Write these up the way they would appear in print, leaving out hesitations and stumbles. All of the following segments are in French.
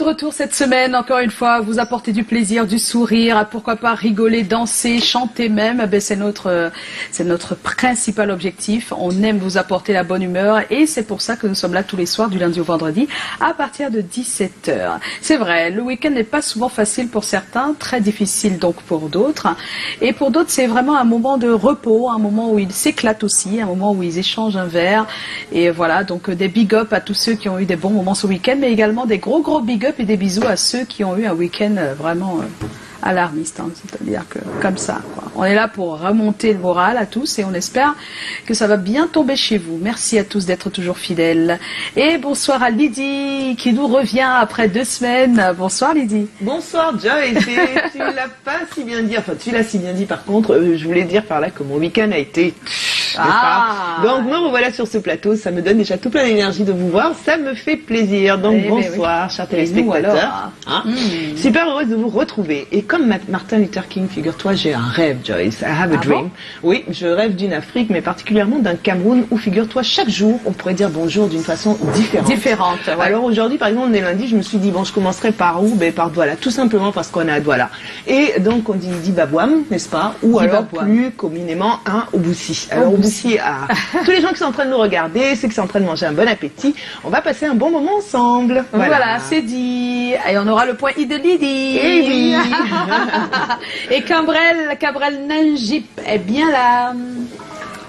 de retour cette semaine, encore une fois, vous apporter du plaisir, du sourire, pourquoi pas rigoler, danser, chanter même. Eh ben, c'est notre principal objectif. On aime vous apporter la bonne humeur et c'est pour ça que nous sommes là tous les soirs, du lundi au vendredi, à partir de 17h. C'est vrai, le week-end n'est pas souvent facile pour certains, très difficile donc pour d'autres. Et pour d'autres, c'est vraiment un moment de repos, un moment où ils s'éclatent aussi, un moment où ils échangent un verre. Et voilà, donc des big up à tous ceux qui ont eu des bons moments ce week-end, mais également des gros big up et des bisous à ceux qui ont eu un week-end vraiment alarmiste, hein, c'est-à-dire que comme ça, quoi. On est là pour remonter le moral à tous et on espère que ça va bien tomber chez vous. Merci à tous d'être toujours fidèles. Et bonsoir à Lydie qui nous revient après 2 semaines. Bonsoir Lydie. Bonsoir Joyce. Tu l'as pas si bien dit, enfin tu l'as si bien dit par contre, je voulais dire par là que mon week-end a été... Donc me revoilà sur ce plateau, ça me donne déjà tout plein d'énergie de vous voir, ça me fait plaisir. Donc bonsoir chers téléspectateurs. Super heureuse de vous retrouver. Et comme Martin Luther King, figure-toi, j'ai un rêve Joyce, I have a dream. Bon? Oui, je rêve d'une Afrique, mais particulièrement d'un Cameroun où figure-toi chaque jour on pourrait dire bonjour d'une façon différente. Ouais. Alors aujourd'hui par exemple on est lundi, je me suis dit bon je commencerai par où? Ben par Douala, tout simplement parce qu'on est à Douala. Et donc on dit Dibabouam, n'est-ce pas? Ou alors plus communément un Oboussi. Alors Oboussi à tous les gens qui sont en train de nous regarder, ceux qui sont en train de manger un bon appétit, on va passer un bon moment ensemble. Voilà, c'est dit. Et on aura le point I de Lydie. Et oui. Et Cabrel Nanjip est bien là.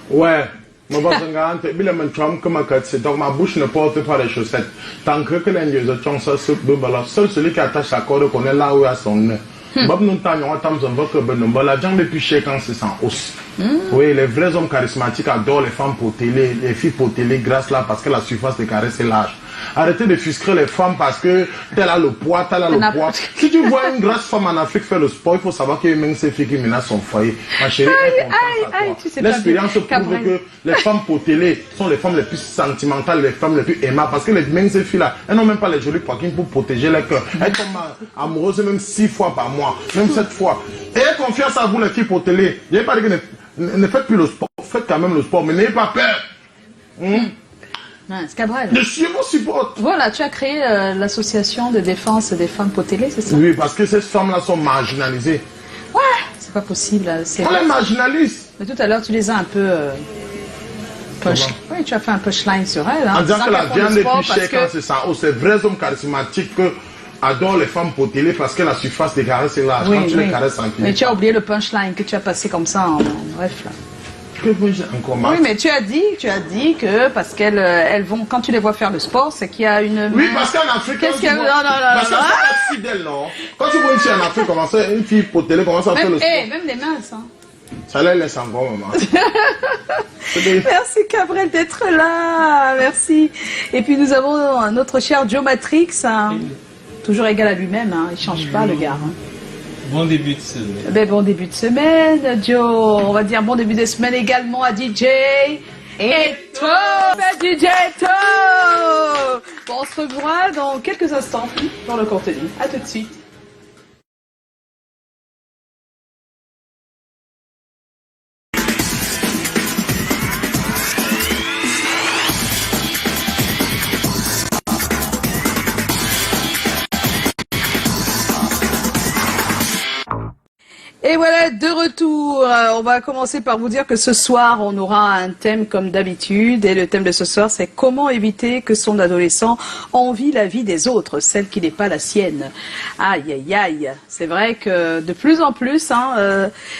Ouais. Donc ma bouche ne porte pas les chaussettes. Tant que les autres seul celui qui attache la corde connaît là où il a son nez. La jambe est plus chère quand c'est sans os. Oui, les vrais hommes charismatiques adorent les femmes pour télé, les filles pour télé, grâce là parce que la surface de caresse est large. Arrêtez de frustrer les femmes parce que tel a le poids, tel a le poids. Si tu vois une grasse femme en Afrique faire le sport, il faut savoir qu'il y a même ces filles qui menacent son foyer. Ma chérie, l'expérience prouve que les femmes pour télé sont les femmes les plus sentimentales, les femmes les plus aimables. Parce que les mêmes ces filles-là, elles n'ont même pas les jolis poitrines pour protéger leur cœur. Elles tombent amoureuses même 6 fois par mois, même 7 fois. Ayez confiance à vous les filles pour télé. Je n'ai pas dit que ne faites plus le sport, faites quand même le sport, mais n'ayez pas peur. C'est Cabrel. Je suis vos support. Voilà, tu as créé l'association de défense des femmes pour télé, c'est ça? Oui, parce que ces femmes-là sont marginalisées. Ouais, c'est pas possible. On les marginalise. Mais tout à l'heure, tu les as un peu... Oui, tu as fait un punchline sur elles. Hein, en disant que la viande est plus chère quand c'est ça. C'est vrais hommes charismatiques que adorent les femmes pour télé parce que la surface des caresses est large. Oui, quand tu les caresses en mais tu as oublié le punchline que tu as passé comme ça en bref là. Oui, mais tu as dit que parce qu'elles vont, quand tu les vois faire le sport, c'est qu'il y a une... Oui, parce qu'en Afrique, qu'est-ce qu'il y a... parce que c'est fidèle, non? Quand tu vois une fille en Afrique commencer, une fille pour télé commence à faire le sport. Même des minces, hein. Ça les laisse encore, maman. Merci Cabrel d'être là, merci. Et puis nous avons notre cher Joe Matrix, hein. Toujours égal à lui-même, hein. Il change pas le gars. Hein. Bon début de semaine. Ben, bon début de semaine, Joe. On va dire bon début de semaine également à DJ Eto. DJ Eto. Bon, on se revoit dans quelques instants dans le contenu. À tout de suite. Et voilà, de retour. On va commencer par vous dire que ce soir, on aura un thème comme d'habitude. Et le thème de ce soir, c'est comment éviter que son adolescent envie la vie des autres, celle qui n'est pas la sienne. Aïe, aïe, aïe. C'est vrai que de plus en plus,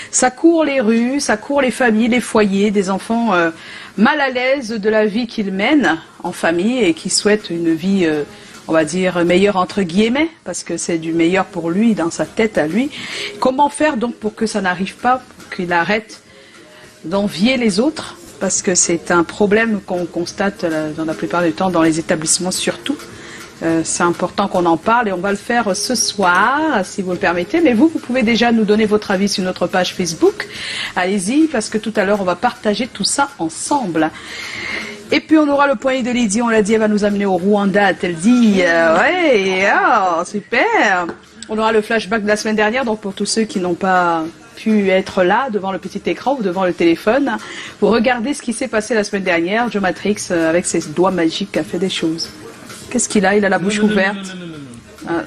ça court les rues, ça court les familles, les foyers, des enfants mal à l'aise de la vie qu'ils mènent en famille et qui souhaitent une vie... on va dire meilleur entre guillemets, parce que c'est du meilleur pour lui, dans sa tête à lui. Comment faire donc pour que ça n'arrive pas, pour qu'il arrête d'envier les autres, parce que c'est un problème qu'on constate dans la plupart du temps, dans les établissements surtout. C'est important qu'on en parle et on va le faire ce soir, si vous le permettez. Mais vous pouvez déjà nous donner votre avis sur notre page Facebook. Allez-y, parce que tout à l'heure, on va partager tout ça ensemble. Et puis on aura le point de Lydie, on l'a dit, elle va nous amener au Rwanda, a-t-elle dit. Ouais, oh, super. On aura le flashback de la semaine dernière, donc pour tous ceux qui n'ont pas pu être là, devant le petit écran ou devant le téléphone, pour regarder ce qui s'est passé la semaine dernière. Joe Matrix, avec ses doigts magiques, a fait des choses. Qu'est-ce qu'il a? Il a la bouche ouverte.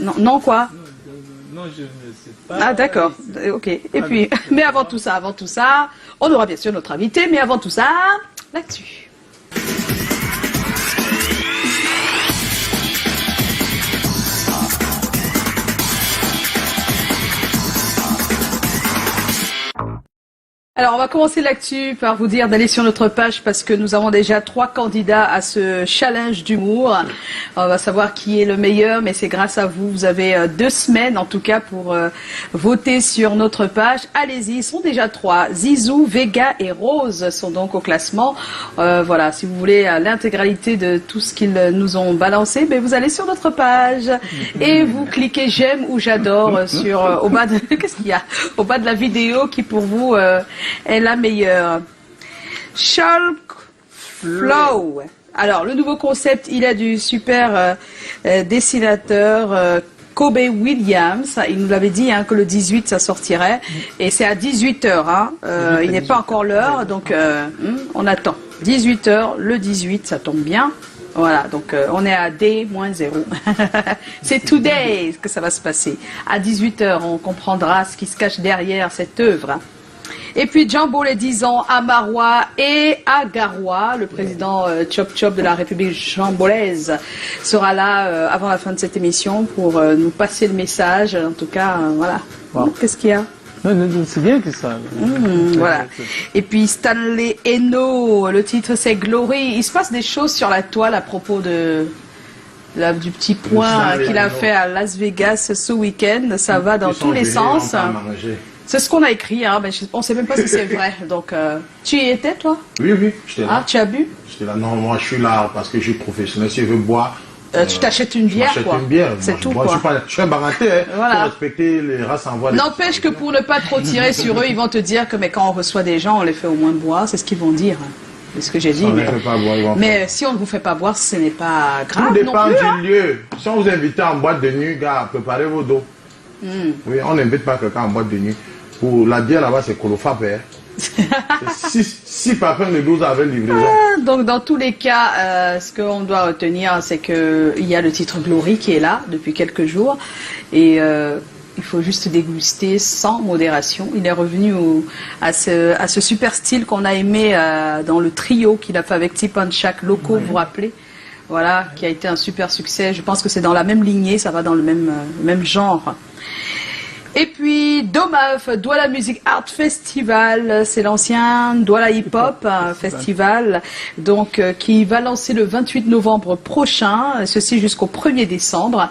Non, non quoi? Non, je ne sais pas. Ah d'accord, ok. Et puis, mais avant tout ça, on aura bien sûr notre invité, mais avant tout ça, là-dessus. Alors, on va commencer l'actu par vous dire d'aller sur notre page parce que nous avons déjà 3 candidats à ce challenge d'humour. On va savoir qui est le meilleur, mais c'est grâce à vous. Vous avez 2 semaines en tout cas pour voter sur notre page. Allez-y, ils sont déjà 3. Zizou, Vega et Rose sont donc au classement. Voilà, si vous voulez l'intégralité de tout ce qu'ils nous ont balancé, ben vous allez sur notre page et vous cliquez j'aime ou j'adore sur au bas de qu'est-ce qu'il y a au bas de la vidéo qui pour vous est la meilleure. Shulk Flow. Alors, le nouveau concept, il a du super dessinateur Kobe Williams. Il nous l'avait dit que le 18, ça sortirait. Et c'est à 18h. Il n'est pas encore l'heure, donc on attend. 18h, le 18, ça tombe bien. Voilà, donc on est à D-0. C'est today que ça va se passer. À 18h, on comprendra ce qui se cache derrière cette œuvre. Et puis Djambo les 10 ans à Marois et à Garoua. Le président Chop Chop de la République jambolaise sera là avant la fin de cette émission pour nous passer le message. En tout cas, voilà. Wow. Qu'est-ce qu'il y a? Non, c'est bien que ça. Voilà. Et puis Stanley Eno, le titre c'est Glory. Il se passe des choses sur la toile à propos du petit point qu'il a fait à Las Vegas ce week-end. Ça va dans tous les sens. C'est ce qu'on a écrit, mais on ne sait même pas si c'est vrai. Donc, tu y étais, toi? Oui, j'étais là. Ah, tu as bu? J'étais là. Non, moi, je suis là parce que je suis professionnel. Si je veux boire... tu t'achètes une bière, quoi. Une bière. C'est tout, quoi. Je suis un baraté, Voilà. Pour respecter les races en voie. N'empêche que pour ne pas trop tirer sur eux, ils vont te dire que mais quand on reçoit des gens, on les fait au moins boire. C'est ce qu'ils vont dire. C'est ce que j'ai dit. Mais si on ne vous fait pas boire, ce n'est pas grave. Tout dépend non plus, du lieu. Si on vous invite en boîte de nuit, gars, préparez vos dos. Oui, on n'invite pas quelqu'un en boîte de nuit. Pour la bière là-bas, c'est Colofap. 6 parfums de 12 avec livraison. Donc dans tous les cas, ce qu'on doit retenir, c'est qu'il y a le titre Glory qui est là depuis quelques jours. Et il faut juste déguster sans modération. Il est revenu à ce super style qu'on a aimé dans le trio qu'il a fait avec Tip and Shack Loco, vous vous rappelez? Voilà, qui a été un super succès. Je pense que c'est dans la même lignée, ça va dans le même genre. Et puis Domaf, Douala Music Art Festival, c'est l'ancien Douala Hip Hop Festival, donc qui va lancer le 28 novembre prochain, ceci jusqu'au 1er décembre.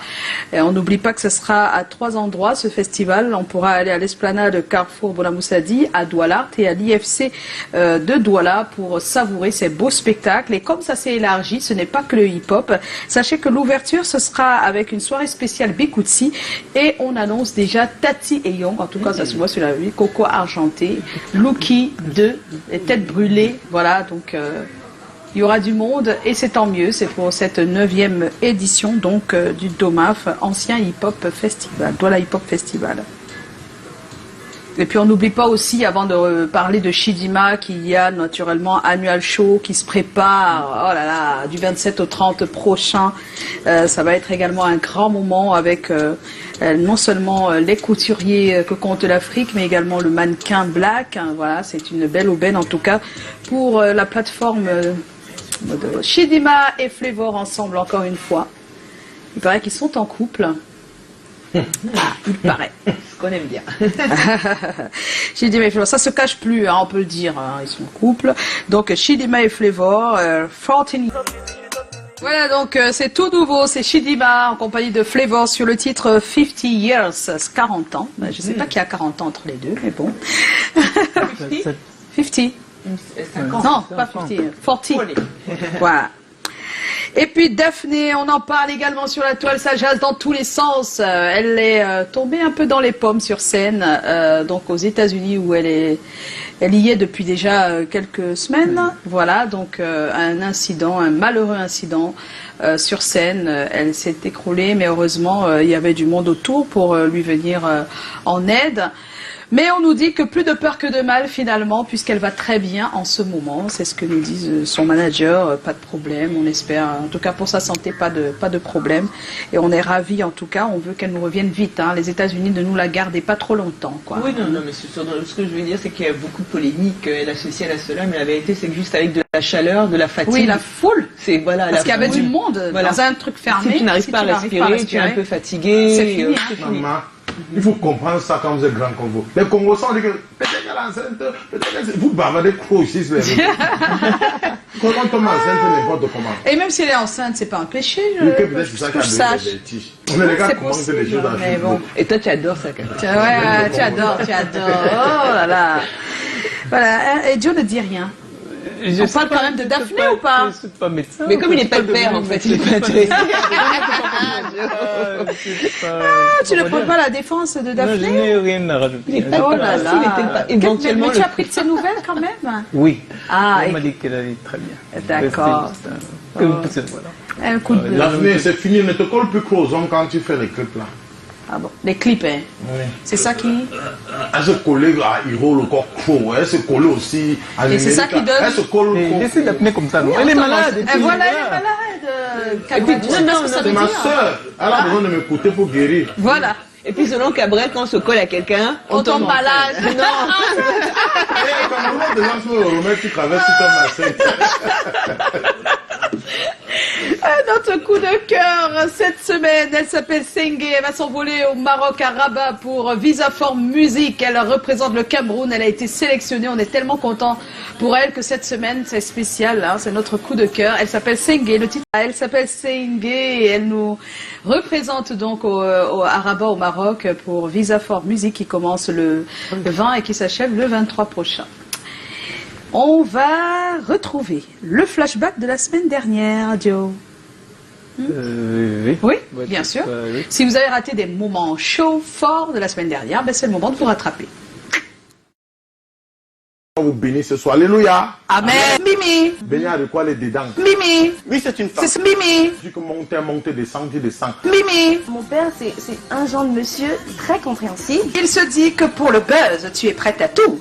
Et on n'oublie pas que ce sera à 3 endroits ce festival. On pourra aller à l'esplanade Carrefour Boula-Moussadi, à Douala et à l'IFC de Douala pour savourer ces beaux spectacles. Et comme ça s'est élargi, ce n'est pas que le hip hop. Sachez que l'ouverture ce sera avec une soirée spéciale Bikoutsi et on annonce déjà Tati et Young, en tout cas ça se voit sur la vie, Coco Argenté, Lucky 2, les têtes brûlées, voilà, donc il y aura du monde et c'est tant mieux, c'est pour cette 9e édition donc du Domaf, ancien hip-hop festival, Douala Hip-Hop Festival. Et puis on n'oublie pas aussi, avant de parler de Chidima, qu'il y a naturellement Annual Show qui se prépare, oh là là, du 27 au 30 prochain. Ça va être également un grand moment avec non seulement les couturiers que compte l'Afrique, mais également le mannequin Black. Voilà, c'est une belle aubaine en tout cas pour la plateforme de Chidima et Flavor ensemble encore une fois. Il paraît qu'ils sont en couple. Il paraît. Ce qu'on aime bien. Chidima et Flavor, ça se cache plus, on peut le dire, ils sont en couple. Donc Chidima et Flavor, 14. Voilà, donc c'est tout nouveau, c'est Chidima en compagnie de Flavor sur le titre 50 Years, 40 ans. Je ne sais pas qui a 40 ans entre les deux, mais bon. 50. Non, pas 50, 40. Voilà. Et puis Daphné, on en parle également sur la toile, ça jase dans tous les sens. Elle est tombée un peu dans les pommes sur scène, donc aux États-Unis où elle y est depuis déjà quelques semaines. Voilà, donc un incident, un malheureux incident sur scène. Elle s'est écroulée, mais heureusement, il y avait du monde autour pour lui venir en aide. Mais on nous dit que plus de peur que de mal finalement, puisqu'elle va très bien en ce moment. C'est ce que nous dit son manager, pas de problème, on espère. En tout cas pour sa santé, pas de problème. Et on est ravis en tout cas, on veut qu'elle nous revienne vite. Hein. Les États-Unis ne nous la gardent pas trop longtemps. Quoi. Oui, non, mais ce que je veux dire, c'est qu'il y a beaucoup de polémiques, elle associée à cela, mais la vérité, c'est que juste avec de la chaleur, de la fatigue. Oui, la foule. C'est, voilà, parce qu'il y avait du monde dans un truc fermé. Si tu n'arrives pas, à respirer, tu es un peu fatigué. C'est fini. Maman, il faut comprendre ça quand vous êtes grand comme vous. Les Congolais, on dit que peut-être qu'elle est enceinte, peut-être qu'elle... Vous bavardez trop ici. Comment on tombe enceinte n'importe comment. Et même si elle est enceinte, c'est pas un cliché. Peut-être c'est ça qu'elle a des vertiges. On est les gars comment c'est les choses à mais bon. Et toi, tu adores ça, quand même. Ouais, tu adores. Oh là là. Voilà, et Joe ne dit rien. On parle quand même de Daphné ou pas? Je suis pas médecin. Mais comme il n'est pas le père, en fait, il est pas intéressé. Tu ne prends pas la défense de Daphné? Non, je n'ai rien à rajouter. Oh là là. Éventuellement. Mais tu as pris de ses nouvelles quand même? Oui. Ah, On m'a dit qu'elle allait très bien. d'accord. Voilà. Un coup de... Daphné, c'est fini, ne te colle plus aux hommes quand tu fais les clips là. Ah bon, les clips, hein. Oui. C'est ça qui... Elle se collait à Hiro le corps pro, elle se collait aussi à Et c'est ça qui donne... Elle se colle trop. Laissez l'apnée comme ça, non? Elle est malade. Et voilà, elle est malade. Et puis, C'est ma soeur, elle a besoin de m'écouter pour guérir. Voilà. Et puis, selon Cabrel, quand on se colle à quelqu'un, On tombe malade. Non. Quand on des gens sur le remède, tu traverses, tu tombes enceinte. Notre coup de cœur cette semaine, elle s'appelle Sengue, elle va s'envoler au Maroc à Rabat pour Visa for Music. Elle représente le Cameroun, elle a été sélectionnée, on est tellement content pour elle que cette semaine c'est spécial, hein, c'est notre coup de cœur. Elle s'appelle Sengue, le titre, elle s'appelle Sengue et elle nous représente donc à Rabat au Maroc pour Visa for Music qui commence le 20 et qui s'achève le 23 prochain. On va retrouver le flashback de la semaine dernière, Joe. Oui. Oui, Ouais, bien sûr. oui. Si vous avez raté des moments chauds, forts de la semaine dernière, ben c'est le moment de vous rattraper. On vous bénit ce soir. Alléluia. Amen. Mimi. Béni de quoi les dedans. Mimi. Oui, c'est une femme. C'est Mimi. Tu que monter, descendre, tu descends. Mimi. Mon père, c'est un genre de monsieur très compréhensif. Il se dit que pour le buzz, tu es prête à tout.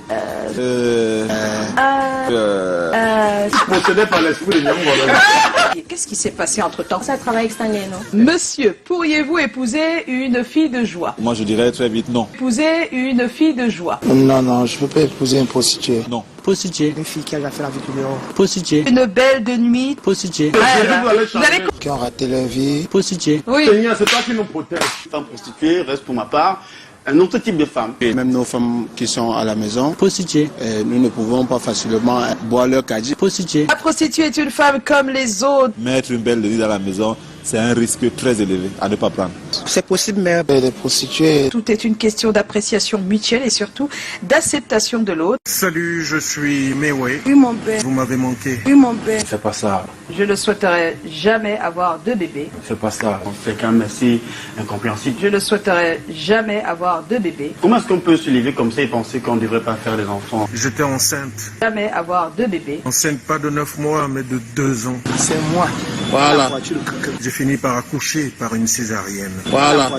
Possédé par l'esprit de Nyangolo. Qu'est-ce qui s'est passé entre-temps? Ça travaille extérieur, non? Monsieur, pourriez-vous épouser une fille de joie? Moi, je dirais très vite non. Épouser une fille de joie. Non, je peux pas épouser une prostituée. Non. Prostituée. Une fille qui a fait la vie du dehors. Prostituée. Une belle de nuit. Prostituée. Vous allez... Qui ont raté leur vie. Prostituée. Oui. Seigneur, c'est toi qui nous protège. Femme prostituée reste pour ma part un autre type de femme. Même nos femmes qui sont à la maison, Prostituée. nous ne pouvons pas facilement boire leur caddie. Prostituée. La prostituée est une femme comme les autres. Mettre une belle de nuit dans la maison, c'est un risque très élevé à ne pas prendre. C'est possible, mais les prostituées... Tout est une question d'appréciation mutuelle et surtout d'acceptation de l'autre. Salut, je suis Mewe. Oui, mon père. Vous m'avez manqué. Oui, mon père. C'est pas ça. Je ne souhaiterais jamais avoir de bébé. C'est pas ça. C'est quand même assez incompréhensible. Je ne souhaiterais jamais avoir de bébé. Comment est-ce qu'on peut se lever comme ça et penser qu'on ne devrait pas faire des enfants? J'étais enceinte. Jamais avoir de bébé. Enceinte pas de 9 mois, mais de 2 ans. C'est moi. Voilà. J'ai fini par accoucher par une césarienne. Voilà.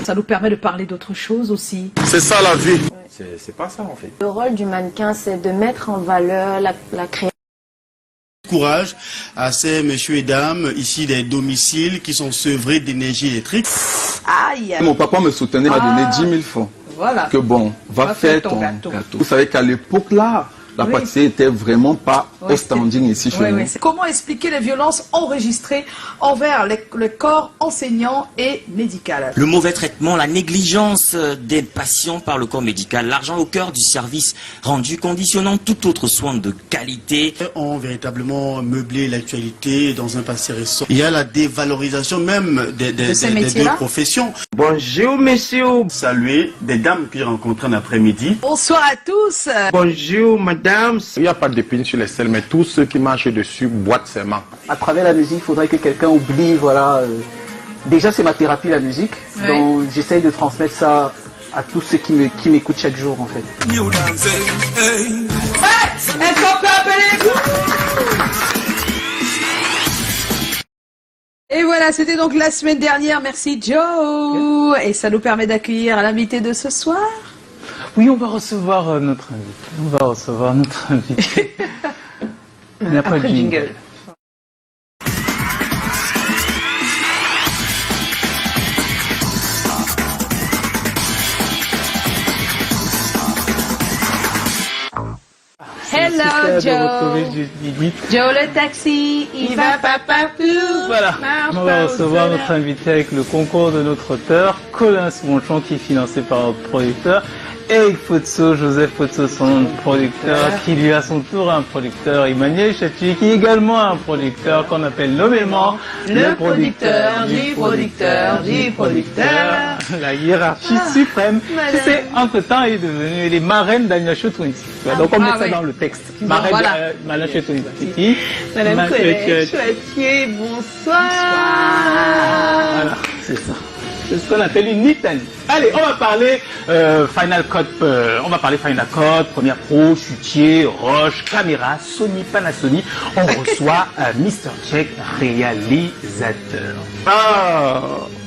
Ça nous permet de parler d'autre chose aussi. C'est ça la vie. C'est pas ça en fait. Le rôle du mannequin, c'est de mettre en valeur la création. Courage à ces messieurs et dames ici des domiciles qui sont sevrés d'énergie électrique. Aïe. Mon papa me soutenait, m'a donné 10 000 francs. Voilà. Que bon, va faire ton gâteau. Vous savez qu'à l'époque là, la pâtisserie était vraiment pas au standing ici chez nous. Comment expliquer les violences enregistrées envers le corps enseignant et médical? Le mauvais traitement, la négligence des patients par le corps médical, l'argent au cœur du service rendu conditionnant tout autre soin de qualité. Ont véritablement meublé l'actualité dans un passé récent. Il y a la dévalorisation même des deux professions. Bonjour, messieurs. Saluer des dames que j'ai rencontrées en après-midi. Bonsoir à tous. Bonjour, madame. Il n'y a pas d'épines sur les selles, mais tous ceux qui marchent dessus boitent seulement. À travers la musique, il faudrait que quelqu'un oublie, voilà. Déjà, c'est ma thérapie, la musique. Oui. Donc, j'essaye de transmettre ça à tous ceux qui m'écoutent chaque jour, en fait. Est-ce qu'on peut appeler Et voilà, c'était donc la semaine dernière. Merci Joe. Et ça nous permet d'accueillir l'invité de ce soir. Oui, on va recevoir notre invité. Il n'y a pas de jingle. Hello Joe. Joe le taxi, il va pas partout. Voilà, on va recevoir notre invité avec le concours de notre auteur, Colin Smonchon, qui est financé par notre producteur. Eric Fotso, Joseph Fotso, son producteur, qui lui à son tour un producteur, Emmanuel Chati, qui est également un producteur qu'on appelle nommément le producteur du producteur du producteur. La hiérarchie suprême. Tu sais, entre-temps, elle est devenue les marraines d'Agnès Twinity. Donc on met ça dans le texte. Marraine d'Agnès Twinity. Madame Colette Choatier, bonsoir. Voilà, c'est ça. C'est ce qu'on appelle une litanie. Allez, on va parler Final Cut. On va parler Final Cut, Premiere Pro, Chutier, Roche, caméra, Sony, Panasonic. On reçoit Mr. Check, réalisateur.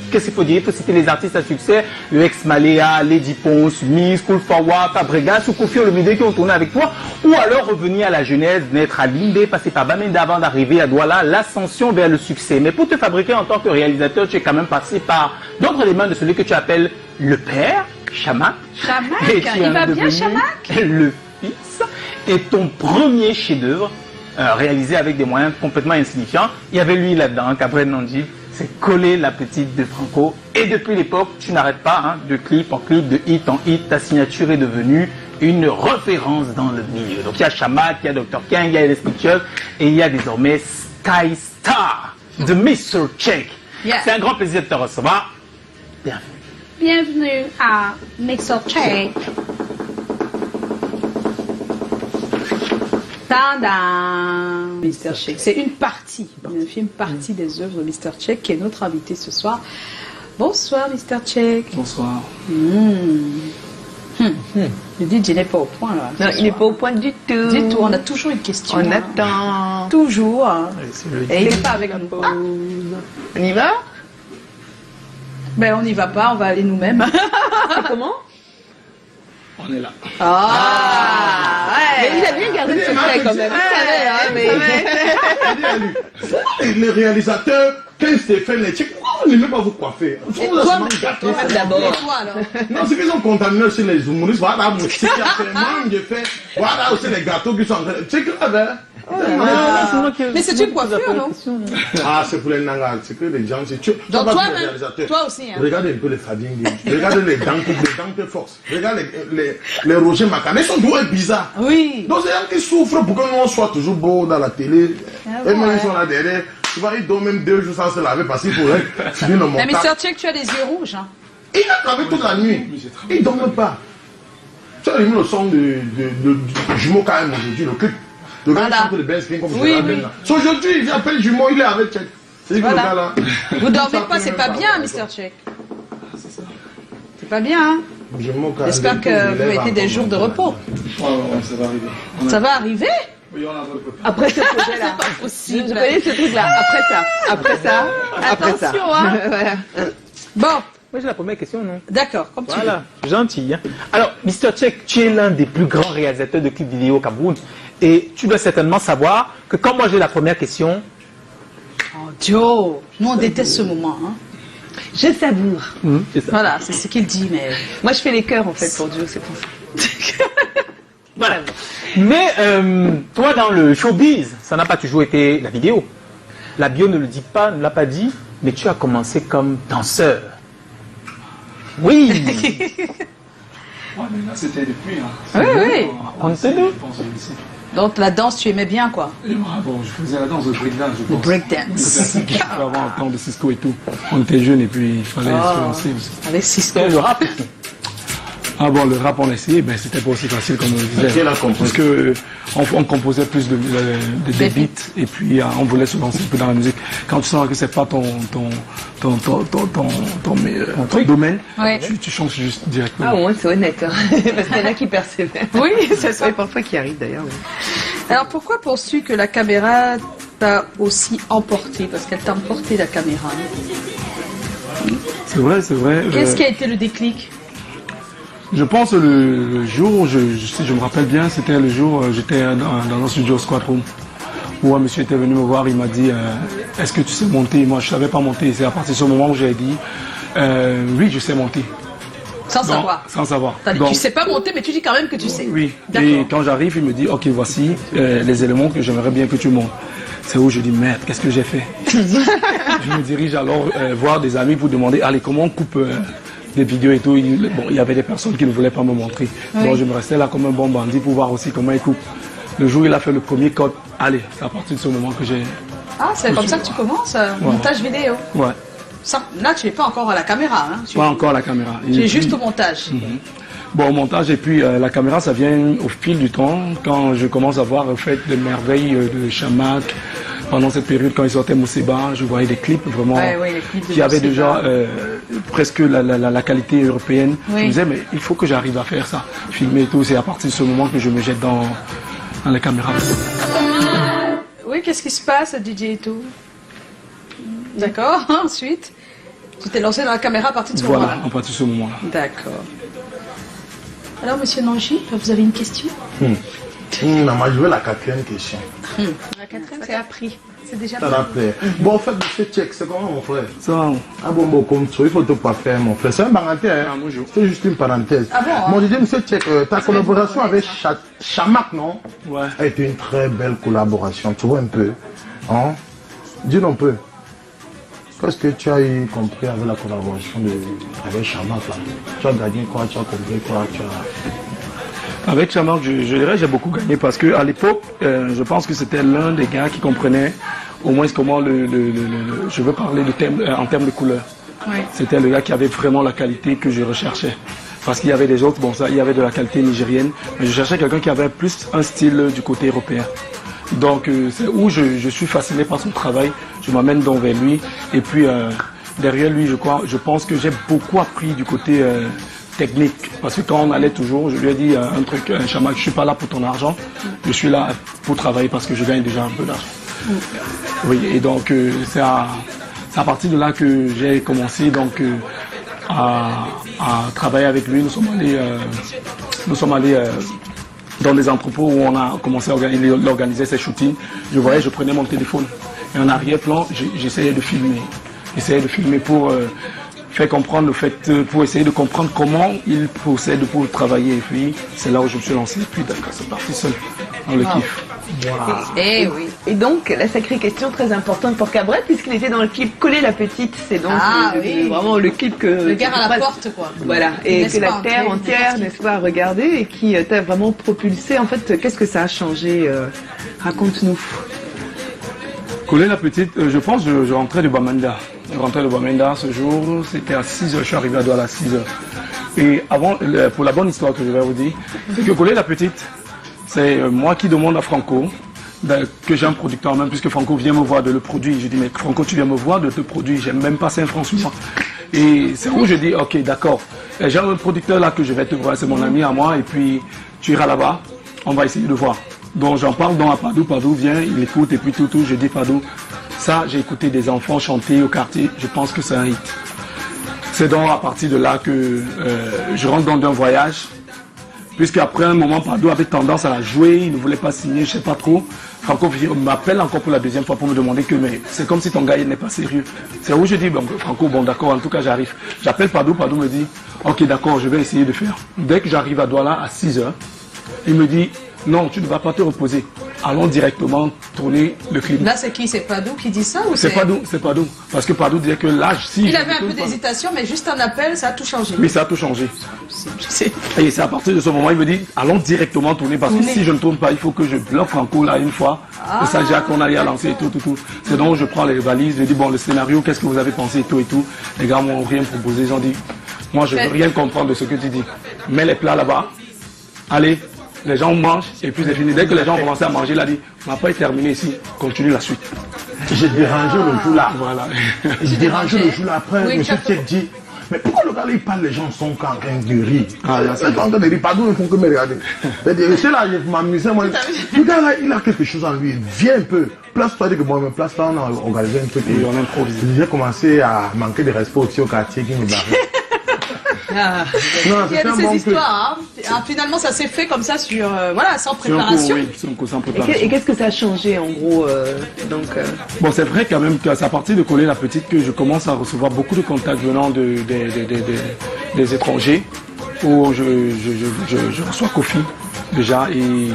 Qu'est-ce qu'il faut dire? Il faut citer les artistes à succès, le ex-Maléa, Lady Ponce, Miss, Cool Forward, Fabregas, ou Kofi Olomide qui ont tourné avec toi, ou alors revenir à la jeunesse, naître à Limbe, passer par Bamenda avant d'arriver à Douala, l'ascension vers le succès. Mais pour te fabriquer en tant que réalisateur, tu es quand même passé par d'autres éléments de celui que tu appelles le père, Chamak. Chamak, il va bien Chamak? Le fils, et ton premier chef-d'œuvre, réalisé avec des moyens complètement insignifiants. Il y avait lui là-dedans, Gabriel Nandji. C'est coller la petite de Franco. Et depuis l'époque, tu n'arrêtes pas, de clip en clip, de hit en hit. Ta signature est devenue une référence dans le milieu. Donc il y a Chamak, il y a Dr. King, il y a Les Pictures, et il y a désormais Sky Star de Mr. Check. Yeah. C'est un grand plaisir de te recevoir. Bienvenue. Bienvenue à Mr. Check. Tadam! Mr. Check. C'est une partie, une partie des œuvres de Mr. Check qui est notre invité ce soir. Bonsoir Mr. Check. Bonsoir. Le DJ n'est pas au point là. Non, il n'est pas au point du tout. Du tout, on a toujours une question. On attend. Toujours. Et il n'est pas avec nous. On y va? Ben on n'y va pas, on va aller nous-mêmes. C'est comment? On est là. Ouais. Mais il a bien gardé le secret quand même. Les réalisateurs, quand Stéphane les tchèques, pourquoi on n'aimait pas vous coiffer? D'abord. Non, c'est qu'ils ont contaminé aussi les humoristes. Voilà, mon petit j'ai fait. Voilà aussi les gâteaux qui sont en train de. C'est grave, hein? Mais c'est une coiffure, non? Ah, c'est pour les nangas, c'est que les gens, c'est tu. Donc toi aussi, hein? Regarde un peu les Fabien regarde les dents de force, regarde les Roger Macané, ils sont doués bizarres. Oui. Donc c'est gens qui souffrent pour que nous soit toujours beau dans la télé. Et même ils sont là derrière. Tu vois, ils dorment même 2 jours sans se laver parce qu'il faut finir le montage. Mais Mr. Check, tu as des yeux rouges, hein? Il a travaillé toute la nuit. Il ne dorment pas. Tu as allumé le son du jumeau quand même aujourd'hui, le clip. Le gars qui chante le Ben Spring comme je l'ai dit. Aujourd'hui, il appelle jumeau, il est avec Check. C'est que le gars là. Vous dormez pas, c'est pas bien, Mr. Check. C'est pas bien, hein? J'espère que vous mettez des jours de repos. Ça va arriver. Ça va arriver? Oui, on a votre après ce projet-là. C'est pas possible. Vous connaissez ce truc-là. Après ça. Attention, hein. Voilà. Bon. Moi, j'ai la première question, non? D'accord, comme tu veux. Voilà, gentil. Hein. Alors, Mr. Check, tu es l'un des plus grands réalisateurs de clips vidéo au Cameroun. Et tu dois certainement savoir que quand moi j'ai la première question... Oh, Joe, nous on déteste ce moment. Hein. Je savoure. C'est ça. Voilà, c'est ce qu'il dit, mais... Moi, je fais les cœurs, en fait, pour Joe, c'est pour ça. Voilà. Mais toi, dans le showbiz, ça n'a pas toujours été la vidéo. La bio ne le dit pas, ne l'a pas dit, mais tu as commencé comme danseur. Oui. Ouais, mais là, c'était depuis. Hein. Oui. On sait nous. Donc la danse, tu aimais bien, quoi? Bon, je faisais la danse, le breakdance, je pense. Le breakdance. Avant le temps de Cisco et tout. On était jeunes et puis il fallait se lancer aussi. Avec Cisco. Le rap. Ah bon, le rap on a essayé, ben c'était pas aussi facile comme on le disait. Parce que on composait plus de beats et puis on voulait se lancer un peu dans la musique. Quand tu sens que c'est pas ton domaine, ouais. tu changes juste directement. Ah ouais, c'est honnête. Hein. Parce qu'il y en a qui persévèrent. Oui, c'est ça. Et parfois qui arrive d'ailleurs. Oui. Alors pourquoi penses-tu que la caméra t'a aussi emporté, parce qu'elle t'a emporté la caméra. C'est vrai, c'est vrai. Qu'est-ce qui a été le déclic? Je pense le jour, si je me rappelle bien, c'était le jour j'étais dans un studio Squad Room où un monsieur était venu me voir, il m'a dit est-ce que tu sais monter? Moi je ne savais pas monter, c'est à partir de ce moment où j'ai dit oui je sais monter. Sans savoir. Sans savoir. Donc, tu sais pas monter mais tu dis quand même que tu sais. Oui, et quand j'arrive il me dit ok voici les éléments que j'aimerais bien que tu montes. C'est où je dis merde, qu'est-ce que j'ai fait? Je me dirige alors voir des amis pour demander allez comment on coupe des vidéos et tout. Bon, il y avait des personnes qui ne voulaient pas me montrer. Oui. Donc je me restais là comme un bon bandit pour voir aussi comment il coupe. Le jour où il a fait le premier code, allez, c'est à partir de ce moment que j'ai... Ah, c'est comme ça que tu commences, montage vidéo. Ouais. Ça, là, tu n'es pas encore à la caméra. Hein. Pas encore à la caméra. Tu es juste au montage. Bon, au montage et puis la caméra, ça vient au fil du temps. Quand je commence à voir en fait des merveilles de Chamac, pendant cette période, quand il sortait Mousseba, je voyais des clips vraiment qui avaient déjà presque la qualité européenne. Oui. Je me disais, mais il faut que j'arrive à faire ça. Filmer et tout, c'est à partir de ce moment que je me jette dans les caméras. Oui, qu'est-ce qui se passe, DJ et tout? D'accord, ensuite, tu t'es lancé dans la caméra à partir de ce moment-là? Voilà, à partir de ce moment-là. D'accord. Alors, monsieur Nanji, vous avez une question? On m'a joué la quatrième question. La quatrième, c'est appris. C'est déjà appris. Bon, en fait, monsieur Tchèque, c'est comment mon frère? Ça va. Ah bon, comme ça, il faut te pas faire, mon frère. C'est une parenthèse. Hein? C'est juste une parenthèse. Ah bon, hein? Bon, je dis, monsieur Tchèque, ta collaboration avec Chamac, non? Ouais. A été une très belle collaboration. Tu vois un peu. Hein? Dis-nous un peu. Qu'est-ce que tu as eu compris avec la collaboration avec Chamac là? Tu as gagné quoi? Tu as compris quoi? Avec Chamac, je dirais j'ai beaucoup gagné parce qu'à l'époque, je pense que c'était l'un des gars qui comprenait au moins comment je veux parler en termes de couleur. Oui. C'était le gars qui avait vraiment la qualité que je recherchais. Parce qu'il y avait des autres, bon ça, il y avait de la qualité nigérienne, mais je cherchais quelqu'un qui avait plus un style du côté européen. Donc c'est où je suis fasciné par son travail, je m'amène donc vers lui. Et puis derrière lui, je pense que j'ai beaucoup appris du côté technique. Parce que quand on allait toujours, je lui ai dit un truc, Chamac, je ne suis pas là pour ton argent, je suis là pour travailler parce que je gagne déjà un peu d'argent. Oui, et donc c'est à partir de là que j'ai commencé donc, à travailler avec lui. Nous sommes allés dans des entrepôts où on a commencé à organiser ces shootings. Je voyais, je prenais mon téléphone et en arrière-plan, j'essayais de filmer. J'essayais de filmer pour faire comprendre le fait, pour essayer de comprendre comment il procède pour travailler. Et puis, c'est là où je me suis lancé. Et puis, d'accord, c'est parti seul, dans le kiff. Voilà. Et donc, la sacrée question très importante pour Cabret, puisqu'il était dans le clip Coller la petite. C'est donc vraiment le clip que... Le gars à la porte, quoi. Voilà. Et que la terre entière, n'est-ce pas, a regardé et qui t'a vraiment propulsé. En fait, qu'est-ce que ça a changé? Raconte-nous. Coller la petite, je pense que je rentrais de Bamenda. Je rentrais de Bamenda ce jour, c'était à 6h, je suis arrivé à Douala à 6h. Et avant, pour la bonne histoire que je vais vous dire, c'est que Coller la petite, c'est moi qui demande à Franco, que j'ai un producteur même, puisque Franco vient me voir de le produire. Je dis, mais Franco, tu viens me voir de te produire, j'aime même pas 5 francs sur moi. Et c'est où je dis, ok, d'accord, j'ai un producteur là que je vais te voir, c'est mon ami à moi, et puis tu iras là-bas, on va essayer de voir. Donc j'en parle donc à Padou, Padou vient, il écoute, et puis tout, je dis, Padou, ça, j'ai écouté des enfants chanter au quartier, je pense que c'est un hit. C'est donc à partir de là que je rentre dans un voyage, puisque après un moment, Padou avait tendance à la jouer, il ne voulait pas signer, je ne sais pas trop. Franco m'appelle encore pour la deuxième fois pour me demander que mais c'est comme si ton gars n'est pas sérieux. C'est où je dis, bon, Franco, bon d'accord, en tout cas j'arrive. J'appelle Padou, Padou me dit, ok d'accord, je vais essayer de faire. Dès que j'arrive à Douala à 6h, il me dit, non, tu ne vas pas te reposer. Allons directement tourner le clip. Là, c'est qui? C'est Padou qui dit ça ou c'est Padou, c'est Padou. Parce que Padou disait que l'âge, si... Il avait un peu d'hésitation, mais juste un appel, ça a tout changé. Oui, ça a tout changé. Et c'est à partir de ce moment, il me dit, allons directement tourner, parce que si je ne tourne pas, il faut que je bloque Franco là une fois. Le Saja qu'on allait à lancer et tout. C'est donc je prends les valises, je dis, bon, le scénario, qu'est-ce que vous avez pensé et tout. Les gars m'ont rien proposé, ils ont dit, moi je ne veux rien comprendre de ce que tu dis. Mets les plats là-bas, allez. Les gens mangent et puis c'est fini. Dès que les gens ont commencé à manger, il a dit, on n'a pas terminé ici, continue la suite. J'ai dérangé le jour là. Voilà. J'ai dérangé le jour là. Après, monsieur Tchèque dit, Mais pourquoi le gars là, il parle, les gens sont en train de rire? Ah, il y a 5 ans en train de rire, pardon, ils font que me regarder. C'est là, je m'amusais, moi. Le gars là, il a quelque chose en lui, viens un peu. Place-toi, que moi, je me place là, on a organisé un truc et on improvise. J'ai commencé à manquer de respect aussi au quartier qui me barrait. Non, il y a de ces histoires. Hein. Finalement, ça s'est fait comme ça, sur, voilà, sans préparation. Sans préparation. Et qu'est-ce que ça a changé en gros Bon, c'est vrai quand même que c'est à partir de Coller la Petite que je commence à recevoir beaucoup de contacts venant des étrangers, où je reçois Kofi déjà, et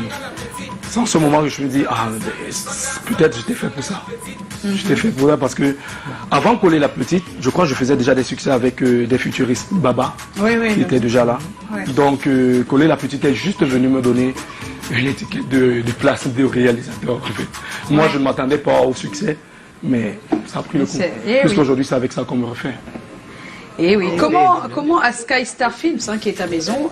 c'est en ce moment que je me dis, ah, peut-être j'étais fait pour ça. J'étais fait pour ça parce que avant Coller la Petite, je crois que je faisais déjà des succès avec des futuristes Baba qui étaient déjà là. Donc Coller la Petite est juste venu me donner une étiquette de place de réalisateur. En fait. Moi, je ne m'attendais pas au succès, mais ça a pris le coup. Puisqu'aujourd'hui, c'est avec ça qu'on me refait. Et oui, comment à Sky Star Films, hein, qui est ta maison,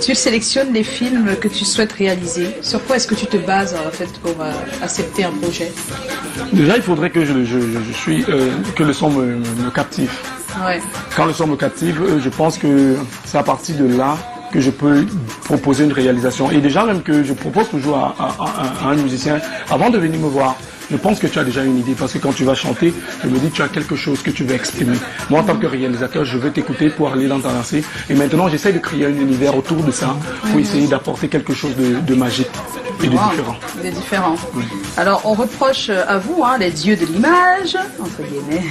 tu sélectionnes les films que tu souhaites réaliser? Sur quoi est-ce que tu te bases en fait pour accepter un projet? Déjà, il faudrait que que le son me captive. Ouais. Quand le son me captive, je pense que c'est à partir de là que je peux proposer une réalisation. Et déjà même que je propose toujours à un musicien, avant de venir me voir, je pense que tu as déjà une idée, parce que quand tu vas chanter, je me dis que tu as quelque chose que tu veux exprimer. Moi, en tant que réalisateur, je veux t'écouter pour aller dans ta lancée. Et maintenant, j'essaie de créer un univers autour de ça, pour essayer d'apporter quelque chose de magique et de différent. De différent. Oui. Alors, on reproche à vous, hein, les dieux de l'image, entre guillemets,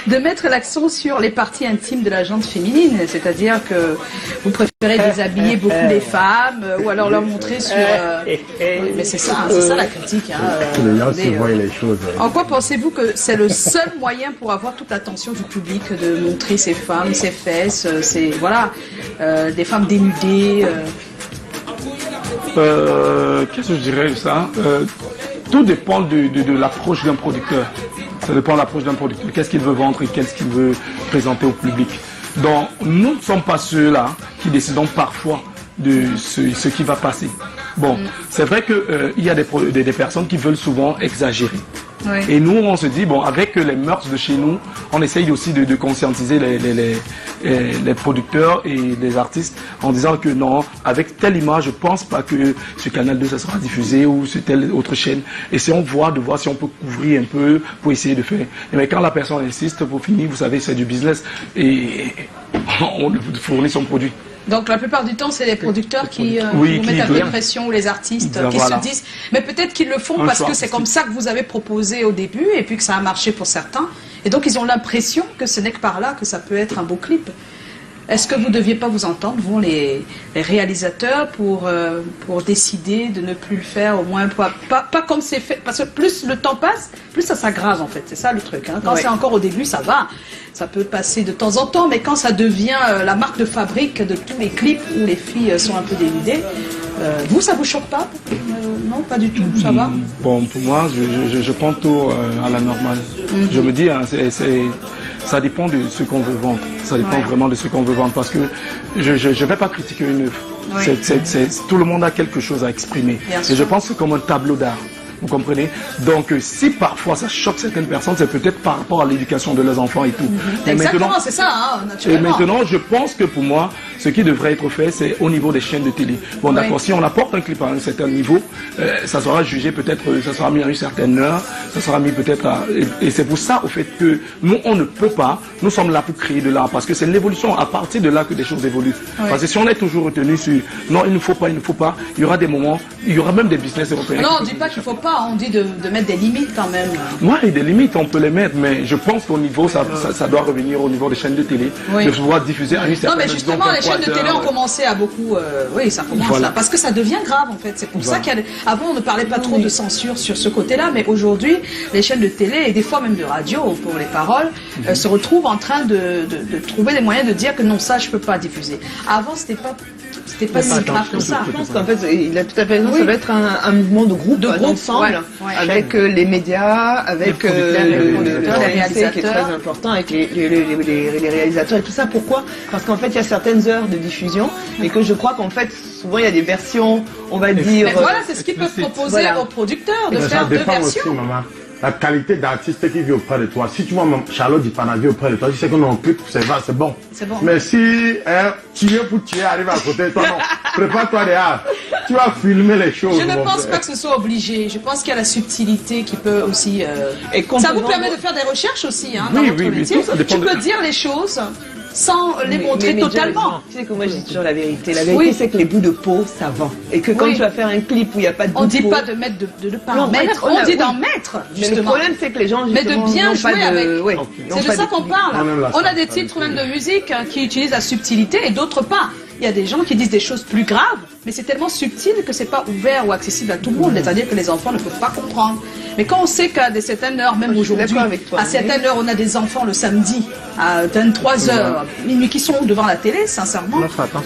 de mettre l'accent sur les parties intimes de la gente féminine, c'est-à-dire que vous préférez déshabiller beaucoup les femmes, ou alors leur montrer sur... Oui, mais c'est ça, c'est ça la critique. Hein, les choses. En quoi pensez-vous que c'est le seul moyen pour avoir toute l'attention du public de montrer ses femmes, ses fesses, des femmes dénudées Qu'est-ce que je dirais de ça? Tout dépend de l'approche d'un producteur. Ça dépend de l'approche d'un producteur. Qu'est-ce qu'il veut vendre et qu'est-ce qu'il veut présenter au public. Donc, nous ne sommes pas ceux-là qui décidons parfois de ce qui va passer. Bon, c'est vrai qu'il y a des personnes qui veulent souvent exagérer. Oui. Et nous, on se dit, bon, avec les mœurs de chez nous, on essaye aussi de conscientiser les producteurs et les artistes en disant que non, avec telle image, je pense pas que sur Canal 2, ça sera diffusé ou sur telle autre chaîne. Essayons de voir si on peut couvrir un peu pour essayer de faire. Mais quand la personne insiste, pour finir, vous savez, c'est du business et on fournit son produit. Donc la plupart du temps, c'est les producteurs qui vous mettent un peu de pression, ou les artistes qui se disent, mais peut-être qu'ils le font parce que c'est comme ça que vous avez proposé au début et puis que ça a marché pour certains. Et donc ils ont l'impression que ce n'est que par là que ça peut être un beau clip. Est-ce que vous ne deviez pas vous entendre, vous les réalisateurs, pour décider de ne plus le faire, au moins pas comme c'est fait, parce que plus le temps passe, plus ça s'aggrave en fait, c'est ça le truc. Hein. Quand c'est encore au début, ça va, ça peut passer de temps en temps, mais quand ça devient la marque de fabrique de tous les clips où les filles sont un peu dénudées, vous, ça vous choque pas? Non, pas du tout, ça va? Bon, pour moi, je prends tout à la normale. Je me dis, hein, ça dépend de ce qu'on veut vendre. Ça dépend vraiment de ce qu'on veut vendre. Parce que je ne vais pas critiquer une œuvre. Tout le monde a quelque chose à exprimer. Et je pense que c'est comme un tableau d'art. Vous comprenez? Donc, si parfois ça choque certaines personnes, c'est peut-être par rapport à l'éducation de leurs enfants et tout. Exactement, c'est ça, hein, naturellement. Et maintenant, je pense que pour moi, ce qui devrait être fait, c'est au niveau des chaînes de télé. Bon, d'accord, si on apporte un clip à un certain niveau, ça sera jugé peut-être, ça sera mis à une certaine heure, ça sera mis peut-être à... Et c'est pour ça, au fait, que nous, on ne peut pas, nous sommes là pour créer de l'art, parce que c'est l'évolution, à partir de là que des choses évoluent. Parce que si on est toujours retenu sur, non, il ne faut pas, il y aura des moments, il y aura même des business européens. Non, on ne dit pas qu'il ne faut pas. On dit de mettre des limites quand même. Oui, des limites, on peut les mettre, mais je pense qu'au niveau, ça doit revenir au niveau des chaînes de télé, de pouvoir diffuser à une certaine... Non, mais justement, les chaînes de télé ont commencé à beaucoup... oui, ça commence là, parce que ça devient grave en fait. C'est pour ça qu'avant, on ne parlait pas trop de censure sur ce côté-là, mais aujourd'hui, les chaînes de télé, et des fois même de radio pour les paroles, se retrouvent en train de trouver des moyens de dire que non, ça, je ne peux pas diffuser. Avant, c'était pas si grave que ça. Je pense qu'en fait, il a tout à fait raison, ça va être un mouvement de groupe ensemble, avec les médias, avec les réalisateurs, qui est très important, avec les réalisateurs et tout ça. Pourquoi? Parce qu'en fait, il y a certaines heures de diffusion, et que je crois qu'en fait, souvent, il y a des versions, on va dire... Mais voilà, c'est ce qu'ils peuvent proposer aux producteurs, de faire deux versions. la qualité d'artiste qui vit auprès de toi. Si tu vois Charlotte Dipana vit auprès de toi, tu sais que non, clip, c'est bon. C'est bon. Mais si tuer pour tuer arrive à côté de toi, non, prépare-toi derrière. Tu vas filmer les choses. Je ne pense pas que ce soit obligé. Je pense qu'il y a la subtilité qui peut aussi... ça vous permet de faire des recherches aussi, hein, dans votre métier. Tu peux dire les choses sans les montrer totalement. Tu sais que moi je dis toujours la vérité. La vérité c'est que les bouts de peau ça vend. Et que quand tu vas faire un clip où il n'y a pas de bout de peau... On ne dit pas de mettre de ne pas en mettre, on dit d'en mettre. Mais le problème c'est que les gens mais de bien jouer avec. C'est de ça qu'on parle. On a des titres titres même de musique qui utilisent la subtilité et d'autres pas. Il y a des gens qui disent des choses plus graves, mais c'est tellement subtil que c'est pas ouvert ou accessible à tout le monde. C'est-à-dire que les enfants ne peuvent pas comprendre. Mais quand on sait qu'à certaines heures, même aujourd'hui, à certaines heures, on a des enfants le samedi, à 23h, minuit, qui sont devant la télé, sincèrement,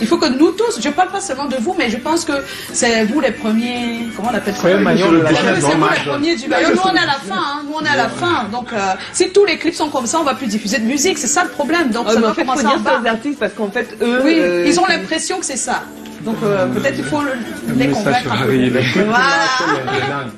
il faut que nous tous, je parle pas seulement de vous, mais je pense que c'est vous les premiers, comment on appelle ça? C'est vous les premiers du maillot. Nous, on est à la fin, hein. Nous, on est à la fin. Donc, si tous les clips sont comme ça, on va plus diffuser de musique. C'est ça le problème. Donc, ça doit commencer en bas. Les artistes, parce qu'en fait, eux... Oui, ils ont l'impression que c'est ça. Donc peut-être il faut les convaincre.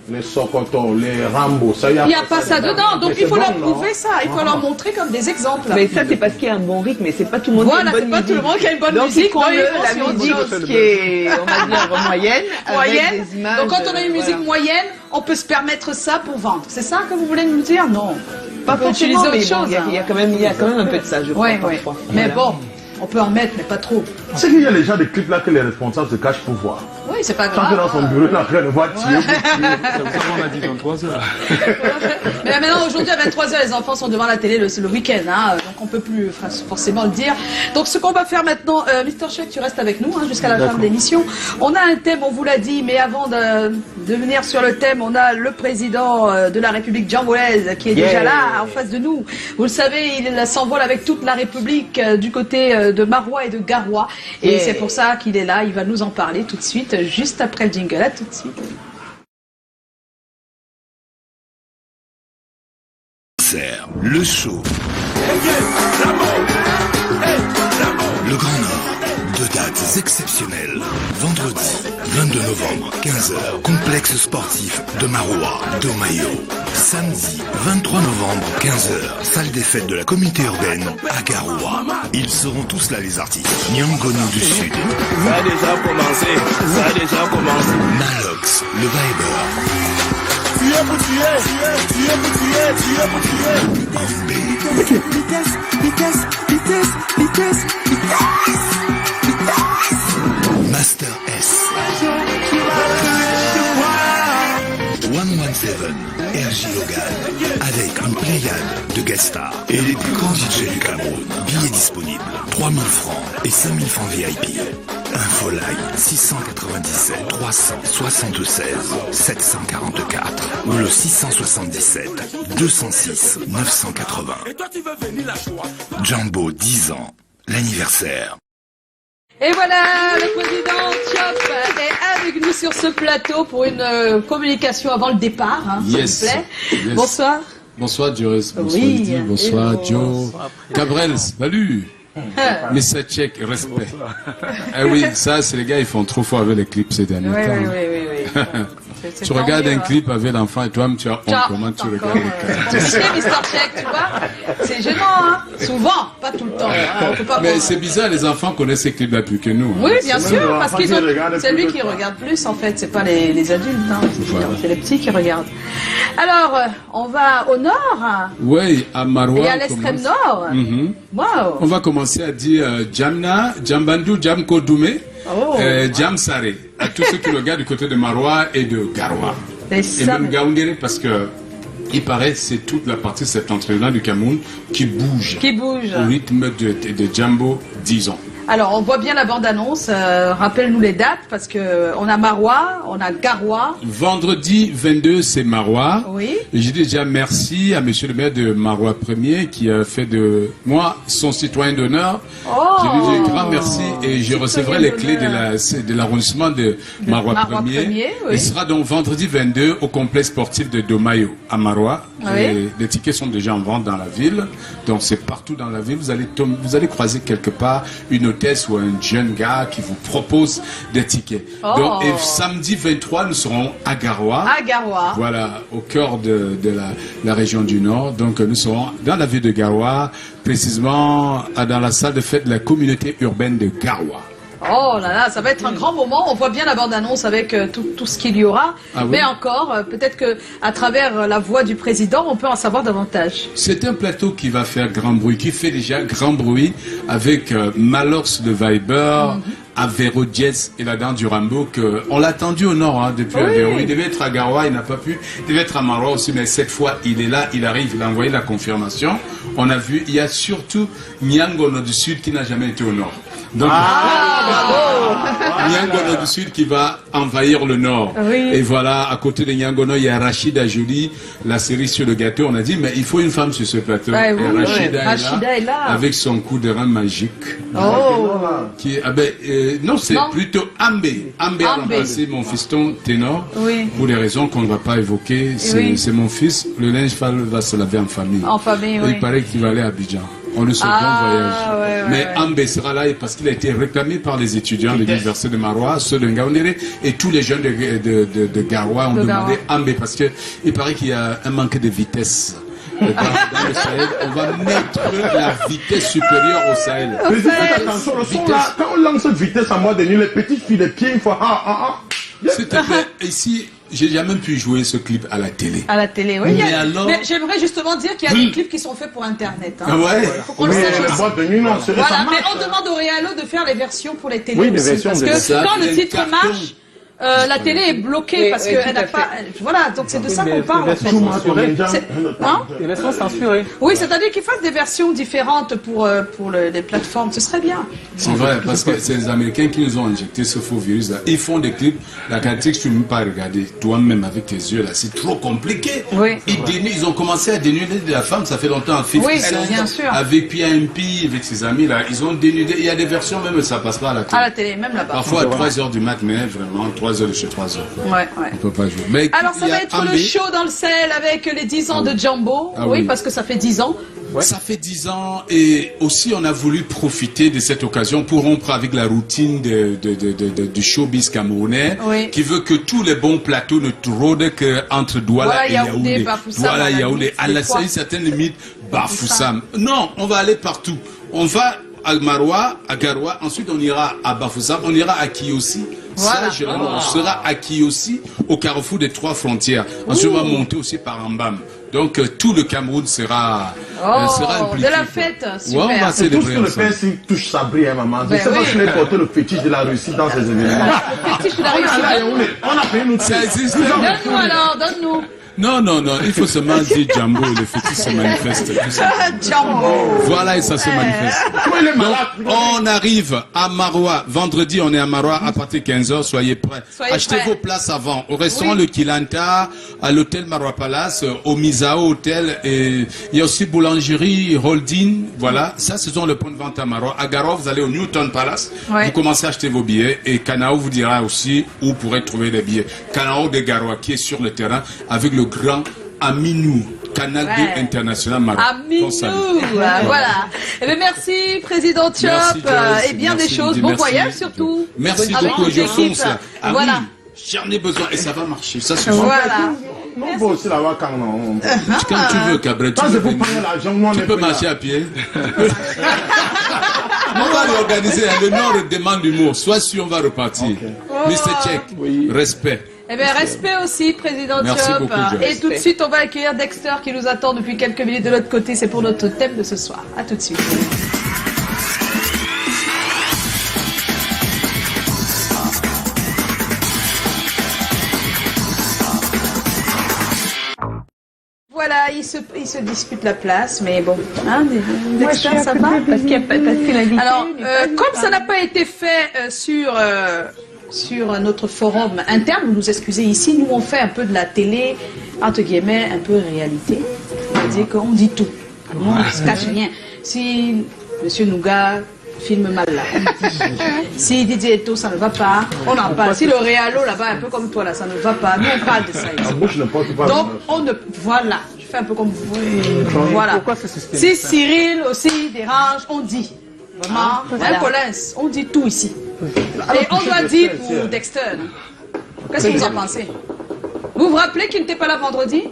Les Sokoto, les Rambo, ça y a. Il n'y a pas ça dedans, donc il faut leur prouver ça, il faut leur montrer comme des exemples. Mais ça c'est parce qu'il y a un bon rythme, mais c'est pas tout le monde qui a une bonne musique. Voilà, c'est pas tout le monde qui a une bonne musique. Donc la musique qui est, on va dire, moyenne. Donc quand on a une musique moyenne, on peut se permettre ça pour vendre. C'est ça que vous voulez nous dire? Non. Pas forcément, mais il y a quand même un peu de ça, je crois. Mais bon. On peut en mettre, mais pas trop. C'est qu'il y a déjà des clips là que les responsables se cachent pour voir. Oui, c'est pas grave. Tant que dans son bureau, il est en train de voir tirer. On a dit 23h. Mais là, maintenant, aujourd'hui, à 23h, les enfants sont devant la télé le week-end. Hein, donc, on peut plus forcément le dire. Donc, ce qu'on va faire maintenant, Mr. Cheikh, tu restes avec nous hein, jusqu'à la fin de l'émission. On a un thème, on vous l'a dit, mais avant de venir sur le thème, on a le président de la République, Jean Boulez, qui est déjà là, en face de nous. Vous le savez, il s'envole avec toute la République du côté de Marois et de Garoua. Et c'est pour ça qu'il est là. Il va nous en parler tout de suite, juste après le jingle. À tout de suite. Le show. Le Grand Nord. 2 dates exceptionnelles. Vendredi 22 novembre, 15h, complexe sportif de Maroua, Domayo. Samedi 23 novembre, 15h, salle des fêtes de la communauté urbaine à Garoua. Ils seront tous là les artistes. Nyangonu du Sud. Ça a déjà commencé. Malox, le Viber. Master S. 117, RJ Logan, avec une pléiade de guest stars et les plus grands DJ du Cameroun. Billets disponibles, 3000 francs et 5000 francs VIP. Infoline 697 376 744 ou le 677 206 980. Jumbo 10 ans, l'anniversaire. Et voilà, le président Diop est avec nous sur ce plateau pour une communication avant le départ, hein, s'il vous plaît. Yes. Bonsoir. Bonsoir Diorès, bonsoir Lydie, bonsoir Joe. Cabrel, salut. Mr. Cheikh, respect. Ah oui, ça c'est les gars, ils font trop fort avec les clips ces derniers temps. Oui. Tu regardes un clip avec l'enfant et toi-même tu as honte. Comment tu regardes les clips? Mr. Cheikh, tu vois, c'est gênant, hein. Souvent, pas tout le temps. Hein. Mais c'est bizarre, les enfants connaissent ces clips-là plus que nous. Oui, bien sûr, parce qu'ils ont... c'est lui qui regarde plus, en fait. C'est pas les adultes, hein. C'est les petits qui regardent. Alors, on va au nord. Oui, à Maroua. Et à l'extrême nord. Wow. On va commencer à dire Djamna, Djambandu, Djamkodoumé. Djam Saré, à tous ceux qui regardent du côté de Maroua et de Garoua. Et même Gaoundéré, parce que il paraît que c'est toute la partie septentrionale du Cameroun qui bouge. Au rythme de Djambo, 10 ans. Alors, on voit bien la bande-annonce. Rappelle-nous les dates, parce que on a Maroua, on a Garoua. Vendredi 22, c'est Maroua. Oui. Et je dis déjà merci à monsieur le maire de Maroua 1er qui a fait de moi son citoyen d'honneur. Je lui dis un grand merci et je recevrai les clés de l'arrondissement de Maroua 1er. Oui. Il sera donc vendredi 22 au complexe sportif de Domayo à Maroua. Oui. Les tickets sont déjà en vente dans la ville. Donc c'est partout dans la ville. Vous allez croiser quelque part une hôtesse ou un jeune gars qui vous propose des tickets. Donc, et samedi 23, nous serons à Garoua. À Garoua. Voilà, au cœur de la région du Nord. Donc, nous serons dans la ville de Garoua, précisément dans la salle de fête de la communauté urbaine de Garoua. Oh là là, ça va être un grand moment. On voit bien la bande-annonce avec tout ce qu'il y aura. Ah oui. Mais encore, peut-être que à travers la voix du président, on peut en savoir davantage. C'est un plateau qui va faire grand bruit, qui fait déjà grand bruit avec Malox de Viber, Avero Jazz et la dame du Rambo. On l'a attendu au nord depuis Avero. Il devait être à Garoua, il n'a pas pu. Il devait être à Maroua aussi, mais cette fois, il est là, il arrive, il a envoyé la confirmation. On a vu, il y a surtout Nyangono du Sud qui n'a jamais été au nord. Donc, Nyangono du Sud qui va envahir le Nord. Oui. Et voilà, à côté de Nyangono, il y a Rachida Jolie, la série sur le gâteau. On a dit, mais il faut une femme sur ce plateau. Et Rachida est là, avec son coup de rein magique. Qui, non, c'est plutôt Ambé. Ambé a remplacé mon fiston ténor. Oui. Pour des raisons qu'on ne va pas évoquer. C'est mon fils. Le linge va se laver en famille. En famille, oui. Il paraît qu'il va aller à Abidjan. On le souhaite bon voyage. Mais Ambé sera là parce qu'il a été réclamé par les étudiants de l'université de Maroua, ceux de Ngaoundéré, et tous les jeunes de Garoua ont demandé Ambé parce qu'il paraît qu'il y a un manque de vitesse. Dans le Sahel, on va mettre la vitesse supérieure au Sahel. Attention, le son là, quand on lance cette vitesse à moi de nuit, les petites filles, les pieds, il faut S'il te plaît, ici, j'ai jamais pu jouer ce clip à la télé. À la télé, oui. Mais j'aimerais justement dire qu'il y a des clips qui sont faits pour Internet. Hein. Ouais. Faut qu'on le sache aussi. Voilà, mais on demande au Réalo de faire les versions pour les télés aussi. Parce que quand le titre marche, la télé est bloquée parce qu'elle n'a pas... Voilà, donc c'est de ça qu'on parle. Les versions censurées. Oui, c'est-à-dire qu'ils fassent des versions différentes pour les plateformes. Ce serait bien. C'est vrai, parce que c'est les Américains qui nous ont injecté ce faux virus là. Ils font des clips, la qualité que tu ne peux pas regarder toi-même avec tes yeux là. C'est trop compliqué. Oui. Ils ont commencé à dénuder de la femme, ça fait longtemps. Oui, bien sûr. Avec PMP, avec ses amis là, ils ont dénudé. Il y a des versions même, ça passe pas à la télé. À la télé, même là-bas. Parfois à 3h du mat, mais vraiment 3h de chez 3h. Ouais. On peut pas jouer. Mais alors ça va être le show dans le Sahel avec les 10 ans de Djambo. Oui, parce que ça fait 10 ans. Ouais. Ça fait 10 ans et aussi on a voulu profiter de cette occasion pour rompre avec la routine du showbiz camerounais qui veut que tous les bons plateaux ne rôdent qu'entre Douala et Yaoundé. Voilà, Yaoundé. À une certaine limite, Bafoussam. Non, on va aller partout. On va à Maroua, à Garoua, ensuite on ira à Bafoussam, on ira à Kiossi. Voilà. On sera à Kiossi, au carrefour des 3 frontières. Ensuite on va monter aussi par Ambam. Donc tout le Cameroun sera impliqué. De la fête, super. Ouais, on va célébrer. Tout ce que le père touche Sabri, maman. Je sais pas si je l'ai porté le fétiche de la Russie dans ces événements. Le fétiche de la Russie. On a fait une autre. Ça existe. Donne-nous alors, donne-nous. Non, il faut seulement dire Djambo et le fétiche se manifeste. Djambo. Voilà, et ça se manifeste. Donc, on arrive à Maroua. Vendredi, on est à Maroua à partir de 15h. Soyez prêts. Achetez vos places avant. Au restaurant Le Kilanta, à l'hôtel Maroua Palace, au Misao Hotel. Et il y a aussi boulangerie, holding. Voilà. Ça, ce sont les points de vente à Maroua. À Garoua, vous allez au Newton Palace. Vous commencez à acheter vos billets. Et Kanao vous dira aussi où vous pourrez trouver les billets. Kanao de Garoua, qui est sur le terrain avec le grand Aminou, Canal 2 International Maroc. Aminou, voilà. Eh bien, merci, Président Diop, et bien des choses. Bon voyage surtout. Merci beaucoup, je fonce. Voilà. J'en ai besoin et ça va marcher. Ça se voilà. Non, on va aussi l'avoir quand tu veux, Cabré. Tu peux marcher à pied. On va réorganiser. Le Nord demande l'humour. Sois sûr, on va repartir. Mr. Check, respect. Eh bien, respect aussi, Président Diop. Et tout de suite, on va accueillir Dexter qui nous attend depuis quelques minutes de l'autre côté. C'est pour notre thème de ce soir. À tout de suite. Voilà, ils se disputent la place, mais bon, hein, Dexter, ça va parce qu'il y a pas de Alors, comme ça n'a pas été fait sur notre forum interne, vous nous excusez ici, nous on fait un peu de la télé, entre guillemets, un peu réalité. C'est-à-dire qu'on dit tout. On ne se cache rien. Si M. Nougat filme mal là, si Didier Eto ça ne va pas, on en parle. Si le Réalo là-bas, un peu comme toi là, ça ne va pas, nous on parle de ça ici. Donc on ne... Voilà, je fais un peu comme vous. Voilà. Si Cyril aussi dérange, on dit. Vraiment, Voilà. Collins, on dit tout ici. Et on doit dire pour Dexter. Qu'est-ce que vous en pensez? Vous vous rappelez qu'il n'était pas là vendredi?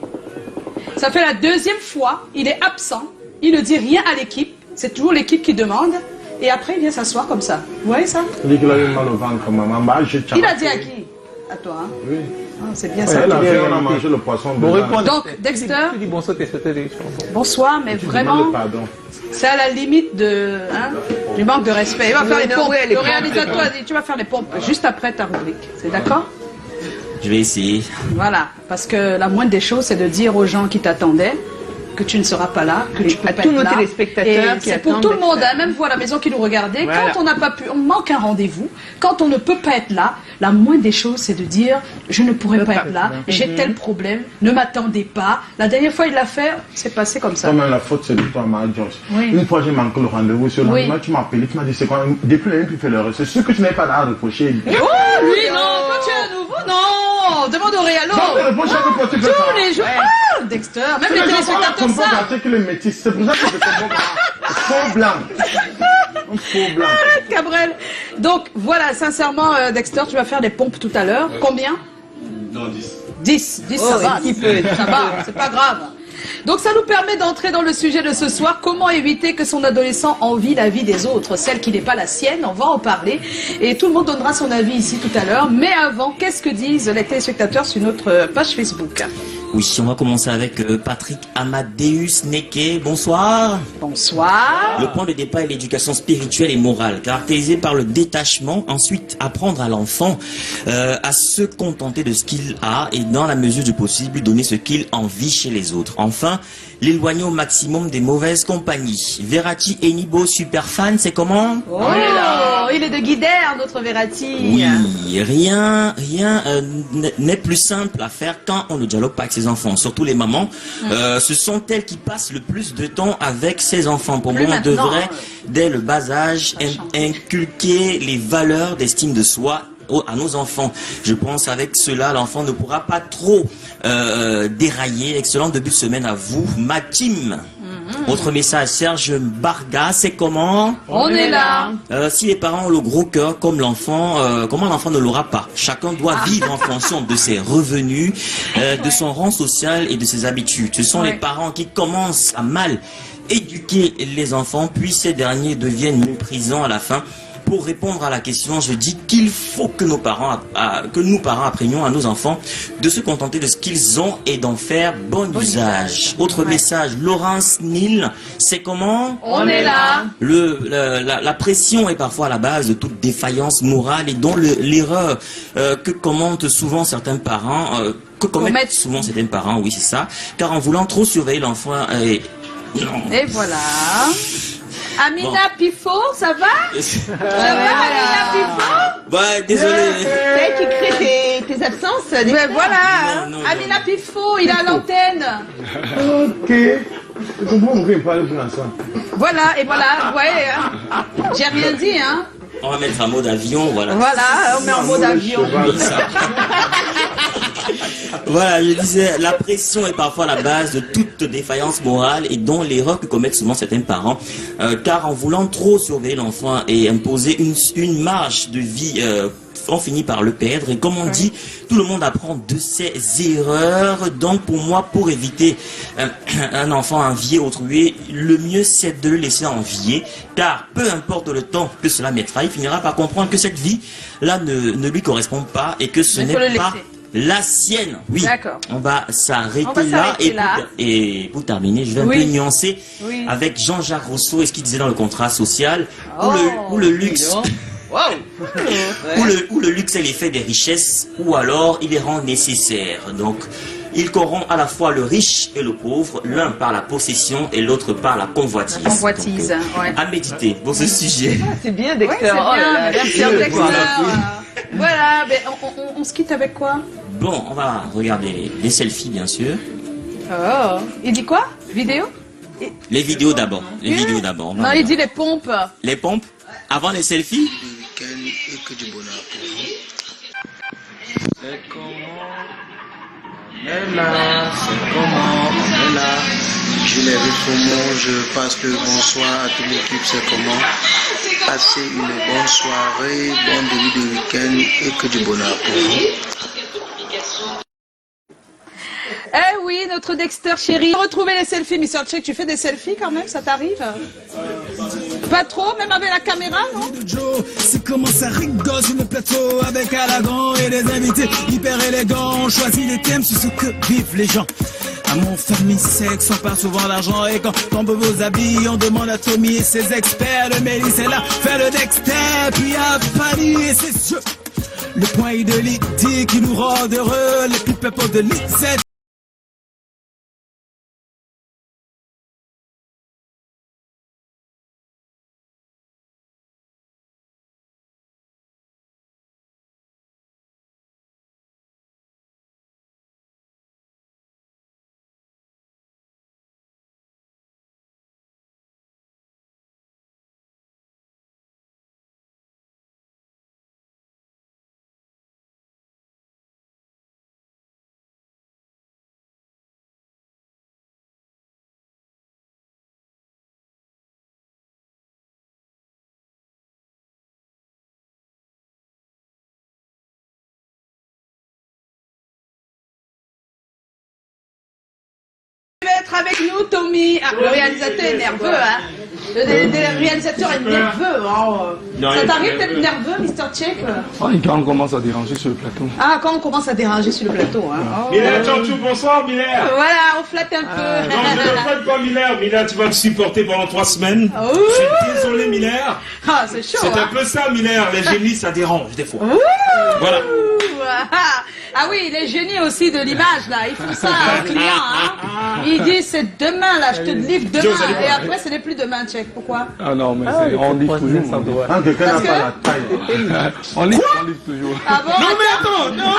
Ça fait la deuxième fois, il est absent, il ne dit rien à l'équipe, c'est toujours l'équipe qui demande, et après il vient s'asseoir comme ça. Vous voyez ça? Il dit qu'il a eu mal au ventre, maman. Bah, Il a dit à qui? À toi, hein? Oui. Ah, c'est bien Ouais, ça. elle a fait, on a mangé le poisson. Donc, Dexter, bonsoir, mais vraiment, c'est à la limite du manque de respect. Il va faire les pompes. Le réalisateur a dit, tu vas faire les pompes juste après ta rubrique. C'est d'accord? Je vais essayer. Voilà, parce que la moindre des choses, c'est de dire aux gens qui t'attendaient que tu ne seras pas là, que tu peux pas tous être nos là. téléspectateurs Et qui c'est pour attendent tout le monde, Dexter. hein, même vous à la maison qui nous regardez. Voilà. Quand on n'a pas pu, on manque un rendez-vous. Quand on ne peut pas être là, la moindre des choses, c'est de dire je ne pourrai pas être là, j'ai tel problème, ne m'attendez pas. La dernière fois, il l'a fait, c'est passé comme ça. Comme la faute, c'est de toi, Marie-George. Oui. Une fois, j'ai manqué le rendez-vous. Sur le Oui. lendemain, tu m'as appelé, tu m'as dit c'est quoi? Depuis la nuit, tu fais l'heure. C'est sûr que tu n'avais pas à reprocher. Oh, lui, non, toi tu es un nouveau, non, demande au Réalo. Non, mais reproche à quoi tu fais ça. Tous les jours, ah, Dexter, même les téléspectateurs savent. C'est que les métis, c'est pour ça que je comprends pas. Faux blanc. Un faux blanc. Arrête, Cabrel. Donc, voilà, sincèrement, Dexter, tu vas faire des pompes tout à l'heure. Combien? Non, 10. 10, Oh, ça va. un petit peu. Ça va, c'est pas grave. Donc ça nous permet d'entrer dans le sujet de ce soir. Comment éviter que son adolescent envie la vie des autres, celle qui n'est pas la sienne? On va en parler. Et tout le monde donnera son avis ici tout à l'heure. Mais avant, qu'est-ce que disent les téléspectateurs sur notre page Facebook? Oui, on va commencer avec Patrick Amadeus Neke. Bonsoir. Bonsoir. Le point de départ est l'éducation spirituelle et morale, caractérisée par le détachement. Ensuite, apprendre à l'enfant à se contenter de ce qu'il a et dans la mesure du possible, lui donner ce qu'il envie chez les autres. Enfin, l'éloigner au maximum des mauvaises compagnies. Verratti Enibo, super fan, c'est comment? Oh, il est de Guidère, notre Verratti. Oui, rien n'est plus simple à faire quand on ne dialogue pas avec ses enfants, surtout les mamans. Ce sont elles qui passent le plus de temps avec ses enfants. Pour moi, on devrait, dès le bas âge, inculquer les valeurs d'estime de soi à nos enfants. Je pense avec cela, l'enfant ne pourra pas trop dérailler. Excellent début de semaine à vous, ma team. Autre message, Serge Barga, c'est comment? On est là. Si les parents ont le gros cœur comme l'enfant, comment l'enfant ne l'aura pas? Chacun doit vivre en fonction de ses revenus, de son rang social et de ses habitudes. Ce sont les parents qui commencent à mal éduquer les enfants, puis ces derniers deviennent méprisants à la fin. Pour répondre à la question, je dis qu'il faut que nous parents apprenions à nos enfants de se contenter de ce qu'ils ont et d'en faire bon usage. Autre message, Laurence Nil, c'est comment? On est là. La pression est parfois à la base de toute défaillance morale et dont l'erreur que commentent souvent certains parents, commettent souvent certains parents, oui c'est ça, car en voulant trop surveiller l'enfant Et voilà. Amina Pifo, ça va? Ça va, Amina Pifo? Ouais, désolé. C'est qui crée tes absences. Mais voilà, Amina Pifo, il a l'antenne. Ok. Comment on peut parler pour l'instant? Voilà, et voilà, vous voyez, hein. J'ai rien dit, hein. On va mettre en mode avion, voilà. Voilà, on met en mode avion. Voilà, je disais, la pression est parfois la base de toute défaillance morale et dont l'erreur que commettent souvent certains parents, car en voulant trop surveiller l'enfant et imposer une marge de vie, on finit par le perdre. Et comme on dit, tout le monde apprend de ses erreurs. Donc pour moi, pour éviter un enfant envié autrui, le mieux c'est de le laisser envier, car peu importe le temps que cela mettra, il finira par comprendre que cette vie-là ne lui correspond pas et que ce n'est pas la sienne. Oui, on va s'arrêter là. Et pour terminer, je vais un peu nuancer avec Jean-Jacques Rousseau et ce qu'il disait dans le contrat social, où le luxe... Où le luxe est l'effet des richesses, ou alors il les rend nécessaires. Donc, il corrompt à la fois le riche et le pauvre, l'un par la possession et l'autre par la convoitise. La convoitise, donc, à méditer pour ce sujet. C'est bien, Dexter. Merci, Dexter. Voilà, mais on se quitte avec quoi? Bon, on va regarder les selfies, bien sûr. Oh, il dit quoi? Vidéo? Les vidéos d'abord. Les vidéos d'abord. Non, il dit les pompes. Les pompes? Avant les selfies? Et que du bonheur pour vous. C'est comment on est là, c'est comment on est là. Je les reforme, je passe le bonsoir à toute l'équipe, c'est comment. Passez une bonne soirée, bon début de week-end et que du bonheur pour vous. Eh oui, notre Dexter chéri. Retrouver les selfies, Mr. Check. Tu fais des selfies quand même, ça t'arrive? Pas trop, même avec la caméra, non? C'est comment ça rigole sur le plateau avec Alagon et des invités hyper élégants. On choisit les thèmes sur ce que vivent les gens. À mon famille sexe, on parle souvent d'argent et quand on veut vos habits, on demande à Tommy et ses experts. Le Mélis est là, fait le Dexter, puis à Paris et ses yeux. Le point de l'idée qui nous rend heureux, les people de l'I7. Être avec nous, Tommy. Ah, le réalisateur est nerveux, hein. Le réalisateur est nerveux. Hein. Ça t'arrive d'être nerveux, Mr. Check? Quand on commence à déranger sur le plateau. Ah, quand on commence à déranger sur le plateau. Hein. Oh. Miller, Tchantchou, bonsoir, Miller. Voilà, on flatte un peu. Non, je ne flatte pas, Miller. Miller, tu vas me supporter pendant 3 semaines. Je suis désolé, Miller. Ah, c'est chaud. C'est un peu ça, Miller. Les génies, ça dérange des fois. Voilà. Ah oui, les génies aussi de l'image, là, ils font ça aux clients, hein. Ils disent c'est demain, là, je te livre demain. Et après, ce n'est plus demain, Check. Pourquoi? Ah non, mais on livre toujours. Quand quelqu'un n'a pas la taille. On livre toujours. Ah bon? Non, mais attends, non,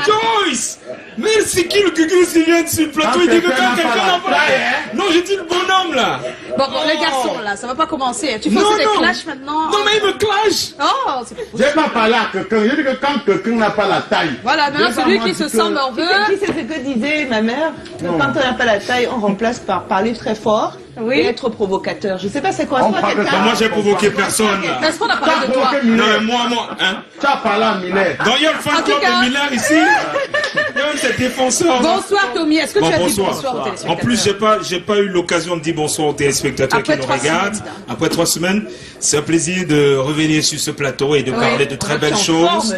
Joyce. Mais c'est qui le gugus qui vient sur le plateau? Il dit que quand quelqu'un n'a pas la taille. Non, j'ai dit le bonhomme, là. Bon, les garçons, là, ça va pas commencer. Tu fais des clashs maintenant. Non, mais il me clash. Oh, c'est J'ai pas parlé à quelqu'un. J'ai dit que quand quelqu'un n'a pas la taille. Voilà, maintenant celui qui se sent morveux. C'est ce que disait ma mère. Quand on n'a pas la taille, on remplace par parler très fort et être provocateur. Je sais pas c'est quoi. Moi, j'ai provoqué personne. Est-ce qu'on a parlé de toi? Non, mais moi, hein. Tu as parlé à Miller. Donc, il y a le fan club de Miller ici. Il y a même ses défenseurs. Bonsoir, Tommy. Est-ce que tu as dit bonsoir aux téléspectateurs? En plus, j'ai pas eu l'occasion de dire bonsoir aux téléspectateurs qui nous regardent. Après 3 semaines, c'est un plaisir de revenir sur ce plateau et de parler de très belles choses.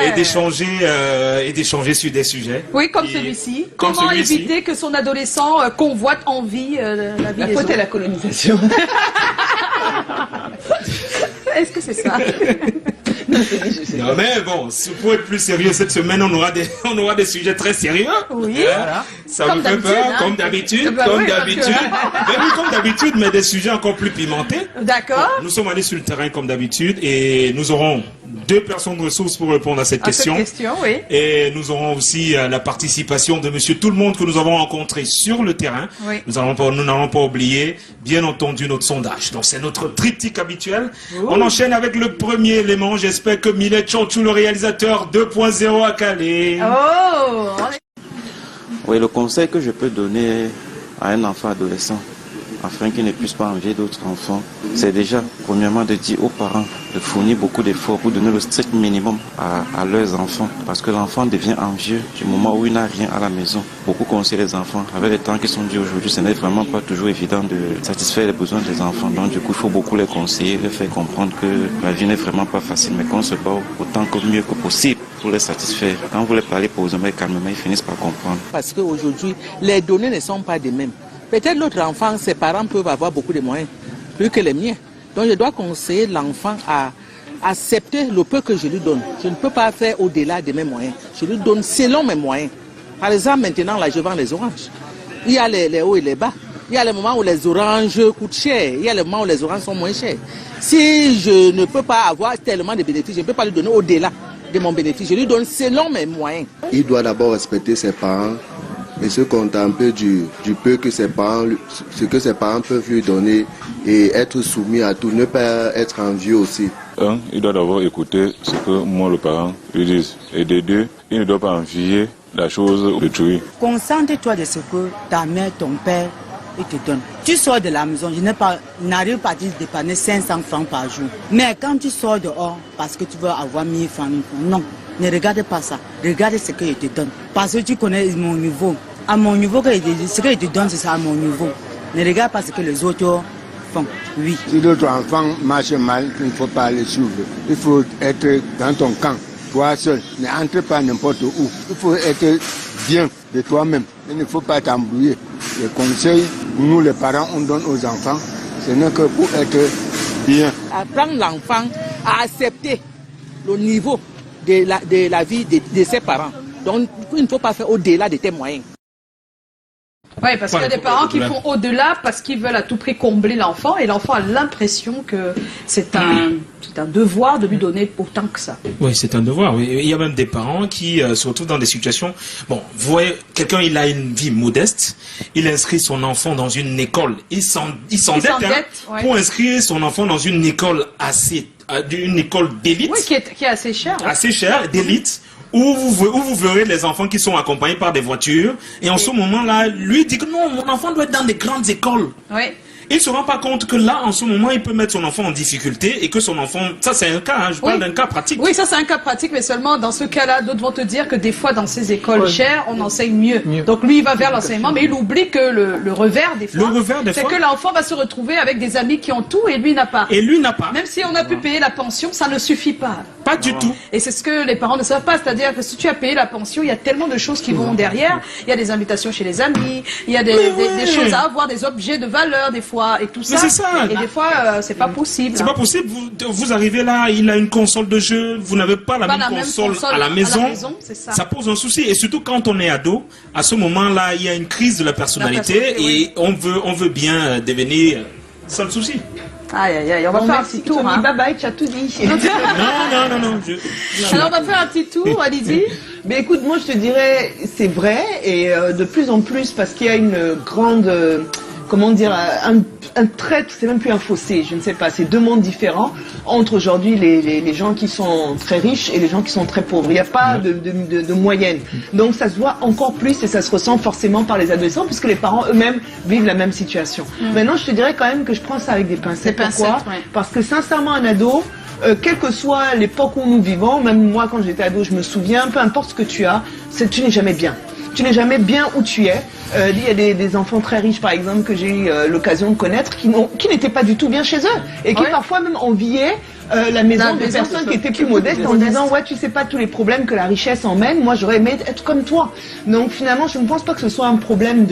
Et d'échanger sur des sujets. Oui, comme celui-ci. Comment éviter que son adolescent convoite, envie la vie des autres? La faute est la colonisation. Est-ce que c'est ça? Non, mais bon, pour être plus sérieux, cette semaine, on aura des sujets très sérieux. Oui. Voilà. Ça vous fait peur, comme d'habitude, comme d'habitude, mais des sujets encore plus pimentés. D'accord. Nous sommes allés sur le terrain comme d'habitude et nous aurons 2 personnes de ressources pour répondre à cette question. Oui. Et nous aurons aussi la participation de Monsieur Tout-le-Monde que nous avons rencontré sur le terrain. Oui. Nous n'allons pas oublier, bien entendu, notre sondage. Donc c'est notre triptyque habituel. On enchaîne avec le premier élément. J'espère que Miller Tchantchou, le réalisateur 2.0 à Calais. Oh. Oui, le conseil que je peux donner à un enfant adolescent, afin qu'il ne puisse pas envier d'autres enfants, c'est déjà, premièrement, de dire aux parents de fournir beaucoup d'efforts pour donner le strict minimum à leurs enfants. Parce que l'enfant devient envieux du moment où il n'a rien à la maison. Beaucoup conseillent les enfants. Avec les temps qui sont durs aujourd'hui, ce n'est vraiment pas toujours évident de satisfaire les besoins des enfants. Donc du coup, il faut beaucoup les conseiller, les faire comprendre que la vie n'est vraiment pas facile, mais qu'on se bat autant que mieux que possible pour les satisfaire. Quand vous les parlez posément et calmement, ils finissent par comprendre. Parce qu'aujourd'hui, les données ne sont pas les mêmes. Peut-être notre enfant, ses parents peuvent avoir beaucoup de moyens, plus que les miens. Donc je dois conseiller l'enfant à accepter le peu que je lui donne. Je ne peux pas faire au-delà de mes moyens. Je lui donne selon mes moyens. Par exemple, maintenant, là, je vends les oranges. Il y a les hauts et les bas. Il y a les moments où les oranges coûtent cher. Il y a les moments où les oranges sont moins chères. Si je ne peux pas avoir tellement de bénéfices, je ne peux pas lui donner au-delà de mon bénéfice. Je lui donne selon mes moyens. Il doit d'abord respecter ses parents et se contenter du peu que ses parents, ce que ses parents peuvent lui donner et être soumis à tout, ne pas être envieux aussi. Il doit d'abord écouter ce que moi, le parent, lui dis. Et de 2, il ne doit pas envier la chose détruire. Concentre-toi de ce que ta mère, ton père, ils te donnent. Tu sors de la maison, je n'arrive pas à te dépanner 500 francs par jour. Mais quand tu sors dehors parce que tu veux avoir 1000 francs, non, ne regarde pas ça. Regarde ce qu'ils te donnent. Parce que tu connais mon niveau. À mon niveau, ce qu'ils te donnent, c'est ça à mon niveau. Ne regarde pas ce que les autres font. Oui. Si l'autre enfant marche mal, il ne faut pas le suivre. Il faut être dans ton camp. Toi seul, n'entre pas n'importe où. Il faut être bien de toi-même. Il ne faut pas t'embrouiller. Les conseils, nous les parents, on donne aux enfants, ce n'est que pour être bien. Apprendre l'enfant à accepter le niveau de la vie de ses parents. Donc, il ne faut pas faire au-delà de tes moyens. Oui, parce qu'il y a des parents qui font au-delà parce qu'ils veulent à tout prix combler l'enfant et l'enfant a l'impression que c'est un devoir de lui donner autant que ça. Oui, c'est un devoir. Oui. Il y a même des parents qui se retrouvent dans des situations... Bon, vous voyez, quelqu'un, il a une vie modeste, il inscrit son enfant dans une école, il s'endette pour inscrire son enfant dans une école une école d'élite. Oui, qui est assez chère. Assez chère, d'élite. Où vous verrez les enfants qui sont accompagnés par des voitures. Et en ce moment-là, lui dit que non, mon enfant doit être dans des grandes écoles. Oui. Il ne se rend pas compte que là, en ce moment, il peut mettre son enfant en difficulté et que son enfant... Ça, c'est un cas, hein, je parle d'un cas pratique. Oui, ça, c'est un cas pratique, mais seulement dans ce cas-là, d'autres vont te dire que des fois, dans ces écoles chères, on enseigne mieux. Donc, lui, il va vers l'enseignement, mais il oublie que le revers, des fois, c'est que l'enfant va se retrouver avec des amis qui ont tout et lui n'a pas. Et lui n'a pas. Même si on a pu payer la pension, ça ne suffit pas. Pas du tout. Et c'est ce que les parents ne savent pas, c'est-à-dire que si tu as payé la pension, il y a tellement de choses qui vont derrière. Il y a des invitations chez les amis, il y a des choses à avoir, des objets de valeur, des fois, et tout ça. Et des fois, c'est pas possible. C'est pas possible. Vous arrivez là, il a une console de jeu, vous n'avez pas la même console à la maison. Ça pose un souci. Et surtout quand on est ado, à ce moment-là, il y a une crise de la personnalité et on veut bien devenir sans le souci. Aïe, aïe, aïe, on va faire un petit tour. Bye bye, tu as tout dit. Non. Alors on va faire un petit tour, Lydie. Mais écoute, moi je te dirais, c'est vrai, et de plus en plus, parce qu'il y a une grande... comment dire, un trait, c'est même plus un fossé, je ne sais pas, c'est deux mondes différents entre aujourd'hui les gens qui sont très riches et les gens qui sont très pauvres. Il n'y a pas de moyenne. Donc ça se voit encore plus et ça se ressent forcément par les adolescents puisque les parents eux-mêmes vivent la même situation. Maintenant, je te dirais quand même que je prends ça avec des pincettes. Pourquoi ? Parce que sincèrement, un ado, quelle que soit l'époque où nous vivons, même moi quand j'étais ado, je me souviens, peu importe ce que tu as, tu n'es jamais bien. Tu n'es jamais bien où tu es. Il y a des enfants très riches, par exemple, que j'ai eu l'occasion de connaître, qui n'étaient pas du tout bien chez eux. Et qui parfois même enviaient la maison de personnes qui étaient plus modestes en disant « Ouais, tu sais pas tous les problèmes que la richesse emmène, moi j'aurais aimé être comme toi. » Donc finalement, je ne pense pas que ce soit un problème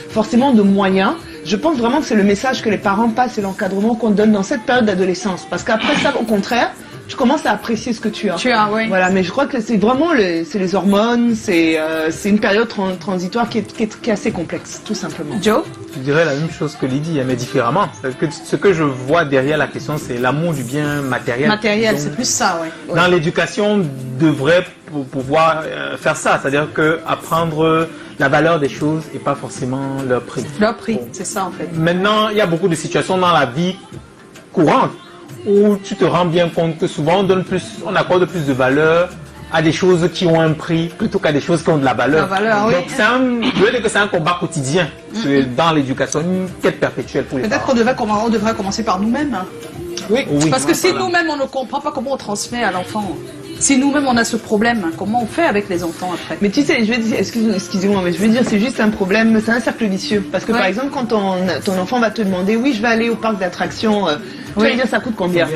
forcément de moyens. Je pense vraiment que c'est le message que les parents passent et l'encadrement qu'on donne dans cette période d'adolescence. Parce qu'après ça, au contraire, tu commences à apprécier ce que tu as. Oui. Voilà, mais je crois que c'est vraiment les hormones, c'est une période transitoire qui est assez complexe, tout simplement. Joe ? Je dirais la même chose que Lydie, mais différemment. Parce que ce que je vois derrière la question, c'est l'amour du bien matériel. Matériel, c'est plus ça, oui. Dans l'éducation, devrait pouvoir faire ça, c'est-à-dire que apprendre la valeur des choses et pas forcément leur prix. Leur prix, c'est ça en fait. Maintenant, il y a beaucoup de situations dans la vie courante où tu te rends bien compte que souvent on accorde plus de valeur à des choses qui ont un prix plutôt qu'à des choses qui ont de la valeur. Donc je veux dire que c'est un combat quotidien dans l'éducation, une quête perpétuelle pour les parents. Peut-être qu'on devrait commencer par nous-mêmes. Oui. Parce que si nous-mêmes on ne comprend pas comment on transmet à l'enfant, si nous-mêmes on a ce problème, comment on fait avec les enfants après? Mais tu sais, je vais dire, excusez-moi, mais je veux dire, c'est juste un problème, c'est un cercle vicieux. Parce que par exemple, quand ton enfant va te demander, oui, je vais aller au parc d'attractions, tu vas lui dire, ça coûte combien?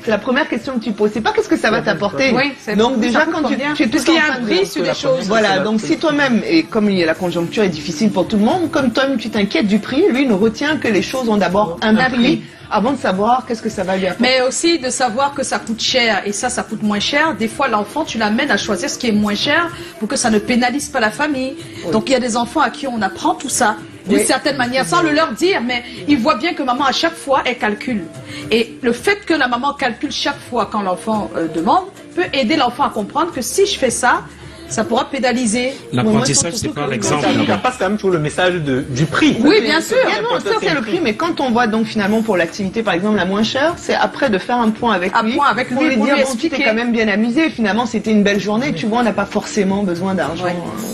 C'est la première question que tu poses. C'est pas qu'est-ce que ça va t'apporter. Donc déjà, quand tu es tout parce qu'il y a un prix sur des choses. Voilà, donc si toi-même, et comme la conjoncture est difficile pour tout le monde, comme toi-même tu t'inquiètes du prix, lui ne retient que les choses ont d'abord un prix. Avant de savoir qu'est-ce que ça va lui apporter. Mais aussi de savoir que ça coûte cher et ça coûte moins cher. Des fois, l'enfant, tu l'amènes à choisir ce qui est moins cher pour que ça ne pénalise pas la famille. Donc, il y a des enfants à qui on apprend tout ça d'une certaine manière, sans le leur dire, mais ils voient bien que maman, à chaque fois, elle calcule. Et le fait que la maman calcule chaque fois quand l'enfant demande peut aider l'enfant à comprendre que si je fais ça, Ça pourra pénaliser. L'apprentissage, c'est pas l'exemple. Ça passe quand même sur le message du prix. Oui, bien sûr. Sûr, c'est le prix, mais quand on voit donc finalement pour l'activité, par exemple, la moins chère, c'est après de faire un point avec lui. Pour lui dire, bon, tu t'es quand même bien amusé, finalement, c'était une belle journée, tu vois, on n'a pas forcément besoin d'argent.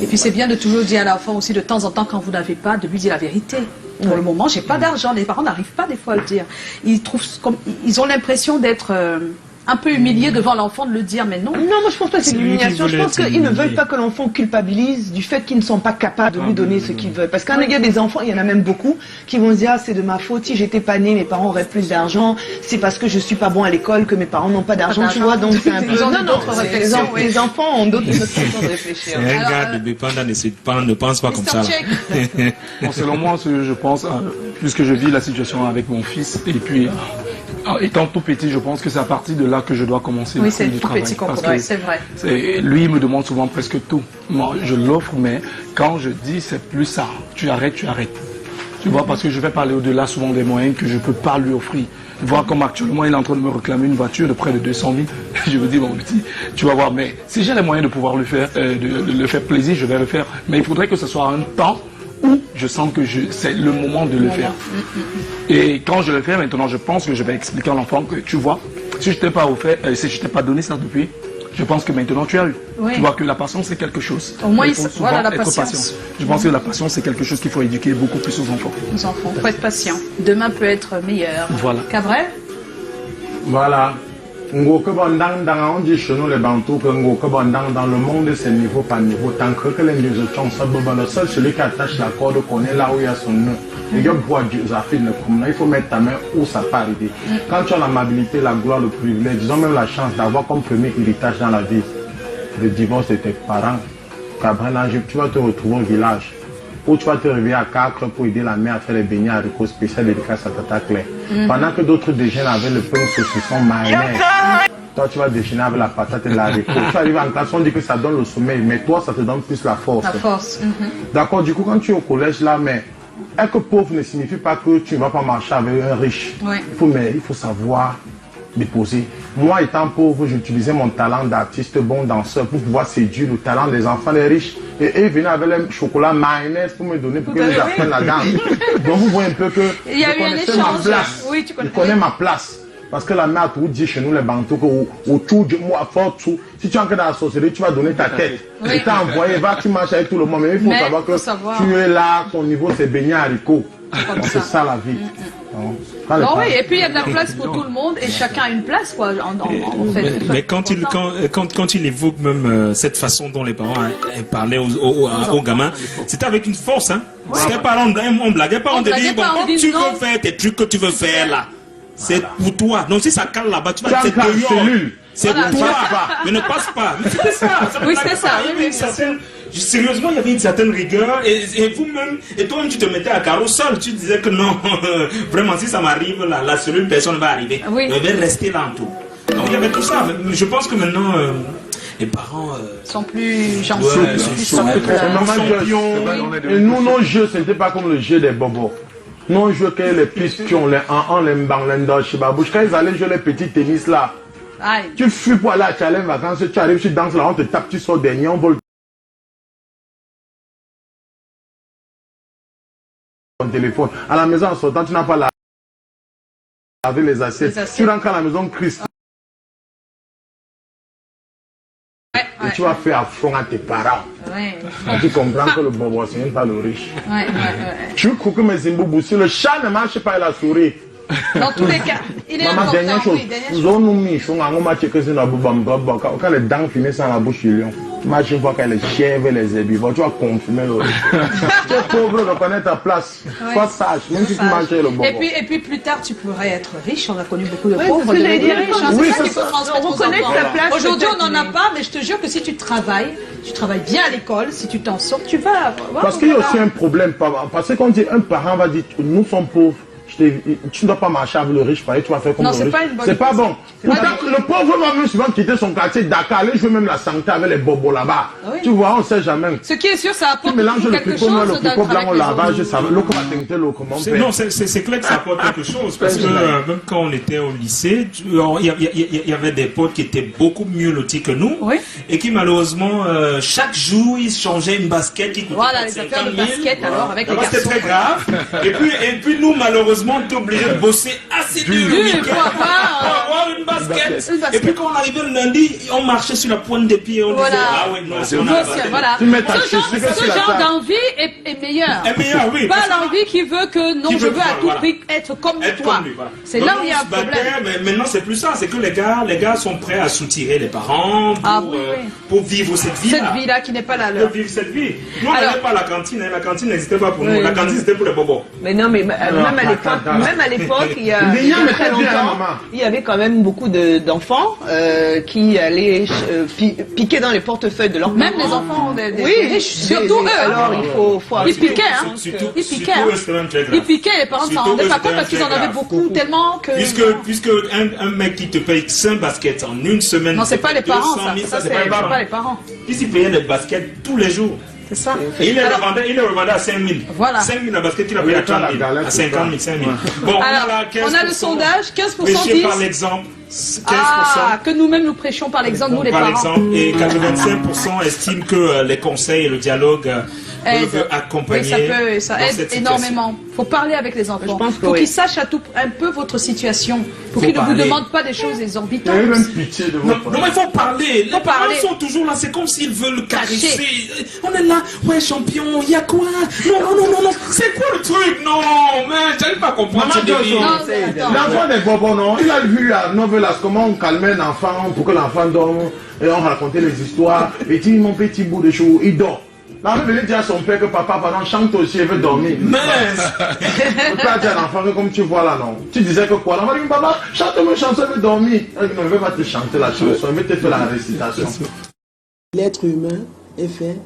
Et puis c'est bien de toujours dire à l'enfant aussi, de temps en temps, quand vous n'avez pas, de lui dire la vérité. Pour le moment, j'ai pas d'argent. Les parents n'arrivent pas des fois à le dire. Ils ont l'impression d'être un peu humiliés devant l'enfant de le dire, mais non. Non, moi je pense pas que c'est de l'humiliation. Je pense qu'ils ne veulent pas que l'enfant culpabilise du fait qu'ils ne sont pas capables de lui donner ce qu'il veut. Parce qu'il y a des enfants, il y en a même beaucoup, qui vont se dire, ah, c'est de ma faute, si j'étais pas né, mes parents auraient plus d'argent, c'est parce que je suis pas bon à l'école que mes parents n'ont pas d'argent, tu vois, donc c'est un peu... Ils ont d'autres réflexions. Les enfants ont d'autres façons de réfléchir. Un gars de Bépanda ne pense pas comme ça. Bon, selon moi, je pense, puisque je vis la situation avec mon fils, et puis... étant tout petit, je pense que c'est à partir de là que je dois commencer le du travail. Oui, c'est vrai. Lui, il me demande souvent presque tout. Moi, je l'offre, mais quand je dis, c'est plus ça. Tu arrêtes, tu arrêtes. Tu vois, parce que je vais parler au-delà souvent des moyens que je ne peux pas lui offrir. Voir comme actuellement, il est en train de me réclamer une voiture de près de 200 000. Je me dis, mon petit, tu vas voir, mais si j'ai les moyens de pouvoir le faire, de le faire plaisir, je vais le faire. Mais il faudrait que ce soit un temps où je sens que c'est le moment de le faire. Et quand je le fais maintenant, je pense que je vais expliquer à l'enfant que, tu vois, si je t'ai pas offert, si je t'ai pas donné ça depuis, je pense que maintenant tu as eu. Oui. Tu vois que la patience c'est quelque chose. Au moins, voilà la patience. Patient. Je pense que la patience c'est quelque chose qu'il faut éduquer beaucoup plus aux enfants. Aux enfants, il faut être patient. Demain peut être meilleur. Voilà. Cabret? Voilà. On dit chez nous les Bantous que dans le monde c'est niveau par niveau. Tant que les musiciens le seul celui qui attache la corde connaît là où il y a son nœud. Il faut mettre ta main où ça peut arriver. Quand tu as l'amabilité, la gloire, le privilège, ils ont même la chance d'avoir comme premier héritage dans la vie le divorce de tes parents. Tu vas te retrouver au village où tu vas te réveiller à 4 pour aider la mère à faire les beignets haricots spécial dédicace à Tata Claire. Pendant que d'autres déjeunent avec le pain saucisson mayonnaise. Toi, tu vas déjeuner avec la patate et l'haricot. Tu arrives en classe, on dit que ça donne le sommeil, mais toi, ça te donne plus la force. La force. D'accord, du coup, quand tu es au collège là, mais être pauvre ne signifie pas que tu ne vas pas marcher avec un riche. Oui. Il faut savoir déposer. Moi, étant pauvre, j'utilisais mon talent d'artiste, bon danseur, pour pouvoir séduire le talent des enfants des riches. Et eux venaient avec le chocolat mayonnaise pour me donner, pour que j'apprenne la danse. Donc vous voyez un peu que je connaissais ma place. Oui, je connais ma place. Parce que la mère a tout dit chez nous, les Bantous, autour de moi, fort tout. Si tu entres dans la sorcellerie, tu vas donner ta tête. Et t'as envoyé, va, tu marches avec tout le monde. Mais il faut savoir que tu es là, ton niveau, c'est beignets haricots. C'est ça la vie. Oui, et puis il y a de la place pour tout le monde et chacun a une place, quoi, en fait. Mais quand il évoque même cette façon dont les parents parlaient aux gamins, c'était avec une force, hein. C'était pas on blaguait pas, on te dit, bon, quand tu veux faire tes trucs que tu veux faire là, c'est pour toi. Donc si ça cale là-bas, tu vas te dire, c'est pour toi, mais ne passe pas. C'était ça. Oui, c'était ça. Sérieusement, il y avait une certaine rigueur et vous-même, et toi-même tu te mettais à carreau seul, tu disais que non, vraiment si ça m'arrive, la seule personne va arriver. Oui. Je vais rester là en tout. Donc il y avait tout ça, mais je pense que maintenant, les parents sont plus gentils, Et nous, nos jeux, ce n'était pas comme le jeu des bobos. Nos jeux que les pistions, les en les mbang, les ndosh, babouche, quand ils allaient jouer les petits tennis là, tu fuis pour aller à Tchallem vacances, tu arrives, tu danses là, on te tape, tu sors dernier, on vole ton téléphone. À la maison, en sortant, tu n'as pas lavé les assiettes. Tu rentres à la maison, Christ. Et tu vas faire affront à tes parents. Tu comprends que le bobo, ce n'est pas le riche. Tu crois que mes Zimbabwe, si le chat ne marche pas, il a souri. Dans tous les cas, il est important. Dernière chose, quand les dents finissent dans la bouche du lion, imagine fois qu'elle est chèvre les herbivores, tu vas confirmer le riche. Tu es pauvre, reconnais ta place. Sois sage, même si tu manges le bobo. Et puis plus tard, tu pourrais être riche. On a connu beaucoup de pauvres devenir riches. Oui, c'est ça qu'il faut transmettre aux enfants. Aujourd'hui, on n'en a pas, mais je te jure que si tu travailles bien à l'école, si tu t'en sors, tu vas. Parce qu'il y a aussi un problème. Parce qu'on dit, un parent va dire, nous sommes pauvres. tu ne dois pas marcher avec le riche, tu vas faire comme non, le riche. C'est pas bon. Le pauvre va même souvent quitter son quartier Dakar, aller jouer même la santé avec les bobos là-bas. Oui. Tu vois, on ne sait jamais. Ce qui est sûr, ça apporte quelque chose. Le frico blanc au lavage, ça va. Non, c'est clair que ça apporte quelque chose. Parce que même quand on était au lycée, il y avait des potes qui étaient beaucoup mieux lotis que nous. Oui. Et qui malheureusement, chaque jour, ils changeaient une basket qui coûtait voilà, les affaires de basket alors avec les garçons. C'était très grave. Et puis nous, malheureusement, on était obligés de bosser assez dur pour avoir une basket. Et puis quand on arrivait le lundi, on marchait sur la pointe des pieds. On disait, ah oui, non, c'est voilà. Ce genre d'envie est meilleur. Oui. Pas l'envie qui veut que non, je veux à tout prix être comme toi. C'est là où il y a un problème. Mais maintenant, c'est plus ça. C'est que les gars sont prêts à soutirer les parents pour vivre cette vie-là. Cette vie-là qui n'est pas la leur. Pour vivre cette vie. Nous, on n'avait pas la cantine. La cantine n'existait pas pour nous. La cantine, c'était pour les bobos. Mais non, mais même à l'époque, il y a très longtemps, il y avait quand même beaucoup d'enfants qui allaient piquer dans les portefeuilles de leurs parents. Même les enfants oui, riches, surtout eux. Alors il faut ils piquaient, hein. Ils piquaient, les parents ne s'en rendaient pas compte parce qu'ils en avaient beaucoup, tellement que... Puisque un mec qui te paye 5 baskets en une semaine... Non, c'est pas les parents, ça c'est pas les parents. Ils payaient les baskets tous les jours. C'est ça. Et il les revendait à 5 000. Voilà. 5 000 la basket, il a payé à 30 000. À 50 000, 5 000. Bon, alors, on a le sondage, 15% disent... par l'exemple. 15%. Ah, que nous-mêmes nous prêchons par l'exemple, nous les parents. Par exemple, et 85% estiment que les conseils et le dialogue peuvent accompagner. Oui, ça aide énormément. Il faut parler avec les enfants. Il faut qu'ils sachent un peu votre situation. Pour qu'ils ne vous demandent pas des choses exorbitantes. Il y a même pitié de non, mais il faut parler. Les parents sont toujours là. C'est comme s'ils veulent caresser. On est là. Ouais, champion, il y a quoi? Non. C'est quoi le truc? Non, mais j'arrive pas à comprendre ce délire. L'enfant des bobos, non. Il a vu la nouvelle, comment on calmait un enfant pour que l'enfant dorme. Et on racontait les histoires. Et dit, mon petit bout de chou, il dort. Là, on venait dire à son père que papa, pendant chante aussi, il veut dormir. Mais tu peux pas dire à l'enfant que comme tu vois là, non. Tu disais que quoi? L'enfant dit, papa, chante-moi une chanson, il veut dormir. Il ne veut pas te chanter la chanson, il veut te faire la récitation. L'être humain est fait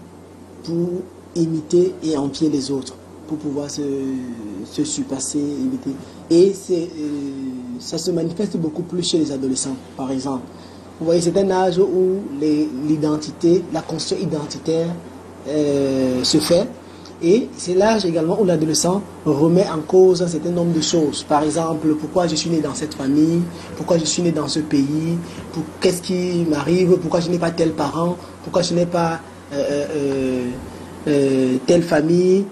pour imiter et envier les autres, pour pouvoir se surpasser, imiter. Et ça se manifeste beaucoup plus chez les adolescents, par exemple. Vous voyez, c'est un âge où l'identité, la construction identitaire se fait, et c'est l'âge également où l'adolescent remet en cause un certain nombre de choses. Par exemple, pourquoi je suis né dans cette famille, pourquoi je suis né dans ce pays, qu'est-ce qui m'arrive, pourquoi je n'ai pas tel parent, pourquoi je n'ai pas telle famille,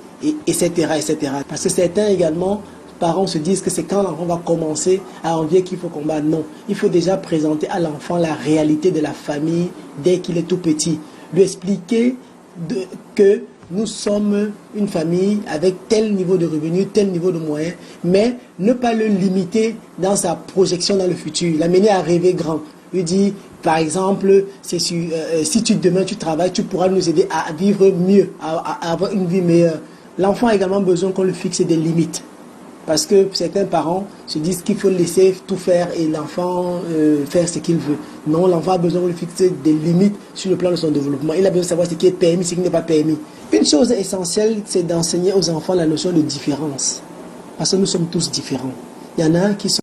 etc., etc. Parce que certains également, parents se disent que c'est quand l'enfant va commencer à envier qu'il faut combattre. Non, il faut déjà présenter à l'enfant la réalité de la famille dès qu'il est tout petit. Lui expliquer que nous sommes une famille avec tel niveau de revenus, tel niveau de moyens, mais ne pas le limiter dans sa projection dans le futur, l'amener à rêver grand. Lui dire, par exemple, si demain tu travailles, tu pourras nous aider à vivre mieux, à avoir une vie meilleure. L'enfant a également besoin qu'on lui fixe des limites. Parce que certains parents se disent qu'il faut laisser tout faire et l'enfant faire ce qu'il veut. Non, l'enfant a besoin de fixer des limites sur le plan de son développement. Il a besoin de savoir ce qui est permis, ce qui n'est pas permis. Une chose essentielle, c'est d'enseigner aux enfants la notion de différence. Parce que nous sommes tous différents. Il y en a qui sont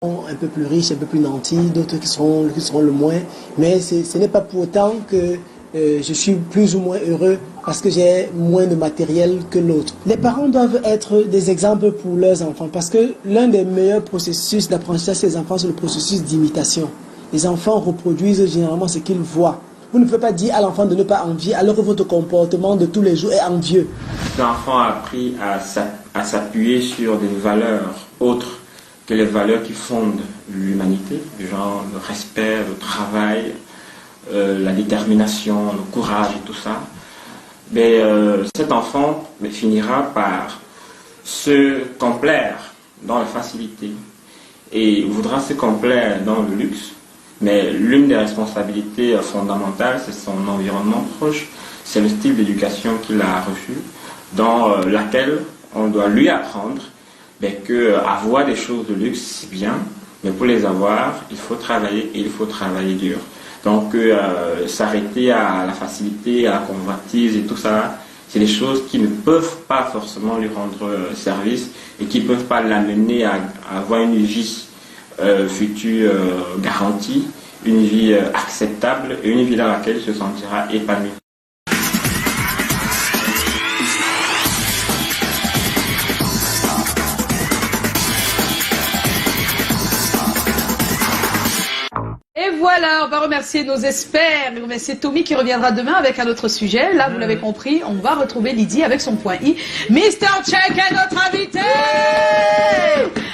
un peu plus riches, un peu plus nantis, d'autres qui seront le moins. Mais ce n'est pas pour autant que je suis plus ou moins heureux parce que j'ai moins de matériel que l'autre. Les parents doivent être des exemples pour leurs enfants parce que l'un des meilleurs processus d'apprentissage des enfants, c'est le processus d'imitation. Les enfants reproduisent généralement ce qu'ils voient. Vous ne pouvez pas dire à l'enfant de ne pas envier alors que votre comportement de tous les jours est envieux. L'enfant a appris à s'appuyer sur des valeurs autres que les valeurs qui fondent l'humanité, genre le respect, le travail, la détermination, le courage et tout ça. Mais cet enfant finira par se complaire dans la facilité et voudra se complaire dans le luxe. Mais l'une des responsabilités fondamentales, c'est son environnement proche, c'est le style d'éducation qu'il a reçu, dans laquelle on doit lui apprendre que avoir des choses de luxe, c'est bien, mais pour les avoir, il faut travailler et il faut travailler dur. Donc s'arrêter à la facilité, à la convoitise et tout ça, c'est des choses qui ne peuvent pas forcément lui rendre service et qui ne peuvent pas l'amener à avoir une vie future garantie, une vie acceptable et une vie dans laquelle il se sentira épanoui. Et voilà, on va remercier nos experts, et remercier Tommy qui reviendra demain avec un autre sujet. Là, vous l'avez compris, on va retrouver Lydie avec son point I. Mr. Check est notre invité.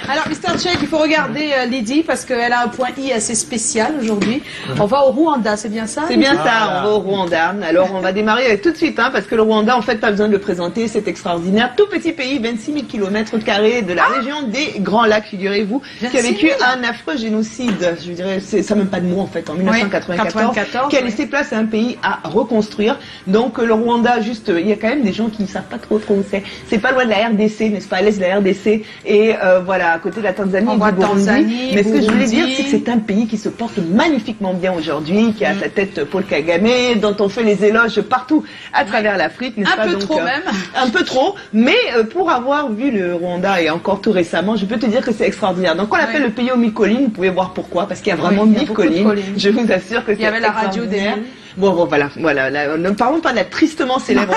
Alors, Mr. Check, il faut regarder Lydie parce qu'elle a un point I assez spécial aujourd'hui. On va au Rwanda, c'est bien ça? C'est bien ça, on va au Rwanda. Alors, on va démarrer avec tout de suite, parce que le Rwanda, en fait, pas besoin de le présenter, c'est extraordinaire. Tout petit pays, 26 000 km² de la région des Grands Lacs, figurez-vous, qui a vécu un affreux génocide, je dirais, ça même pas de mots en fait, en 1994, qui a laissé place à un pays à reconstruire. Donc le Rwanda, juste, il y a quand même des gens qui ne savent pas trop où c'est. C'est pas loin de la RDC, n'est-ce pas, à l'est de la RDC, et voilà, à côté de la Tanzanie et du Burundi. Mais ce que je voulais dire, c'est que c'est un pays qui se porte magnifiquement bien aujourd'hui, qui a à sa tête Paul Kagame, dont on fait les éloges partout à travers l'Afrique, n'est-ce pas? Un peu trop même. Un peu trop, mais pour avoir vu le Rwanda, et encore tout récemment, je peux te dire que c'est extraordinaire. Donc on l'appelle le pays aux 1000 collines, vous pouvez voir pourquoi, parce qu'il y a vraiment 1000 collines. Je vous assure que c'est extraordinaire. Il y avait la radio des Bon, voilà. Ne parlons pas de la tristement célèbre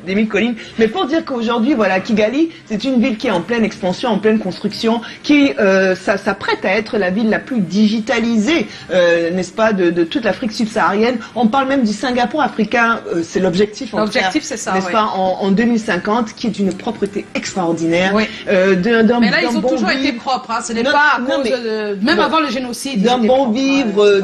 des 1000 collines, mais pour dire qu'aujourd'hui, voilà, Kigali, c'est une ville qui est en pleine expansion, en pleine construction, qui s'apprête à être la ville la plus digitalisée, n'est-ce pas, de toute l'Afrique subsaharienne. On parle même du Singapour africain, c'est l'objectif. L'objectif, c'est ça, n'est-ce pas, en 2050, qui est d'une propreté extraordinaire. Oui. Mais là, ils ont toujours été propres, ce n'est pas à cause de... Même avant le génocide. D'un bon vivre,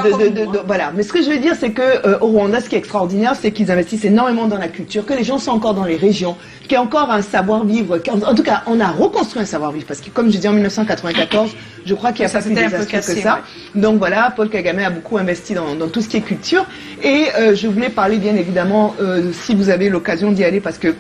voilà. Mais ce que je veux dire, c'est que au Rwanda, ce qui est extraordinaire, c'est qu'ils investissent énormément dans la culture, que les gens sont encore dans les régions, qu'il y a encore un savoir-vivre. En tout cas, on a reconstruit un savoir-vivre, parce que comme je dis en 1994, je crois qu'il n'y a pas plus désastreux que ça. Donc voilà, Paul Kagame a beaucoup investi dans tout ce qui est culture. Et je voulais parler bien évidemment, si vous avez l'occasion d'y aller, parce que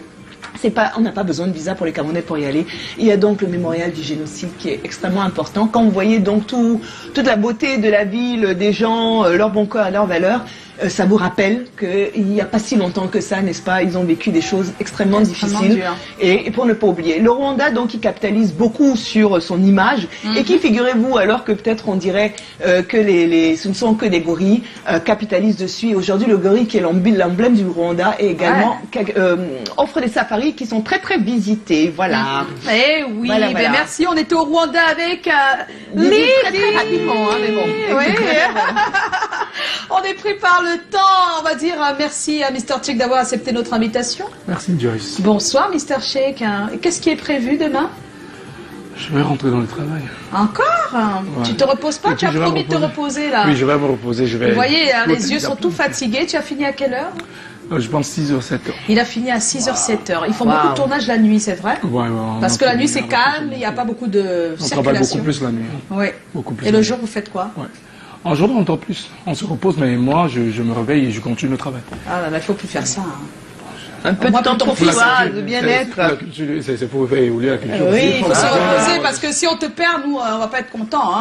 on n'a pas besoin de visa pour les Camerounais pour y aller. Il y a donc le mémorial du génocide qui est extrêmement important. Quand vous voyez donc toute la beauté de la ville, des gens, leur bon cœur et leurs valeurs, ça vous rappelle qu'il n'y a pas si longtemps que ça, n'est-ce pas, ils ont vécu des choses extrêmement difficiles. Et pour ne pas oublier, le Rwanda, donc, il capitalise beaucoup sur son image, et qui, figurez-vous, alors que peut-être on dirait que ce ne sont que des gorilles, capitalise dessus. Aujourd'hui, le gorille, qui est l'emblème du Rwanda, et également offre des safaris qui sont très très visités. Voilà. Eh oui, voilà. Merci. On était au Rwanda avec Lydie. Très rapidement, mais bon. Oui. On est pris par le temps. On va dire merci à Mr. Check d'avoir accepté notre invitation. Merci Joyce. Bonsoir Mr. Check. Qu'est-ce qui est prévu demain? Je vais rentrer dans le travail. Encore? Ouais. Tu te reposes pas? Tu as promis de te reposer là. Oui, je vais me reposer. Vous voyez, les yeux sont tout fatigués. Tu as fini à quelle heure? Je pense 6h, 7h. Il a fini à 6h, 7h. Ils font beaucoup de tournage la nuit, c'est vrai? Ouais, parce que la nuit c'est calme, il n'y a pas beaucoup de circulation. On travaille beaucoup plus la nuit. Oui. Beaucoup plus. Et le jour, vous faites quoi? En jour, on dort plus. On se repose, mais moi, je me réveille et je continue le travail. Ah, il ne faut plus faire ça. Un peu de temps pour soi, de bien-être. C'est pour faire évoluer la culture. Oui, il faut se reposer parce que si on te perd, nous, on ne va pas être contents.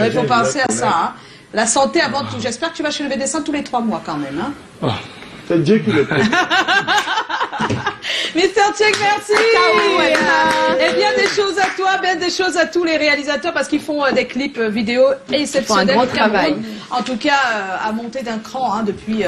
Il faut penser à ça. La santé avant tout. J'espère que tu vas chez le médecin tous les 3 mois quand même. C'est Dieu qui le fait. Mr. Check, merci. Et bien des choses à toi, bien des choses à tous les réalisateurs parce qu'ils font des clips vidéo exceptionnels. Ils font un grand travail. En tout cas, à monter d'un cran depuis...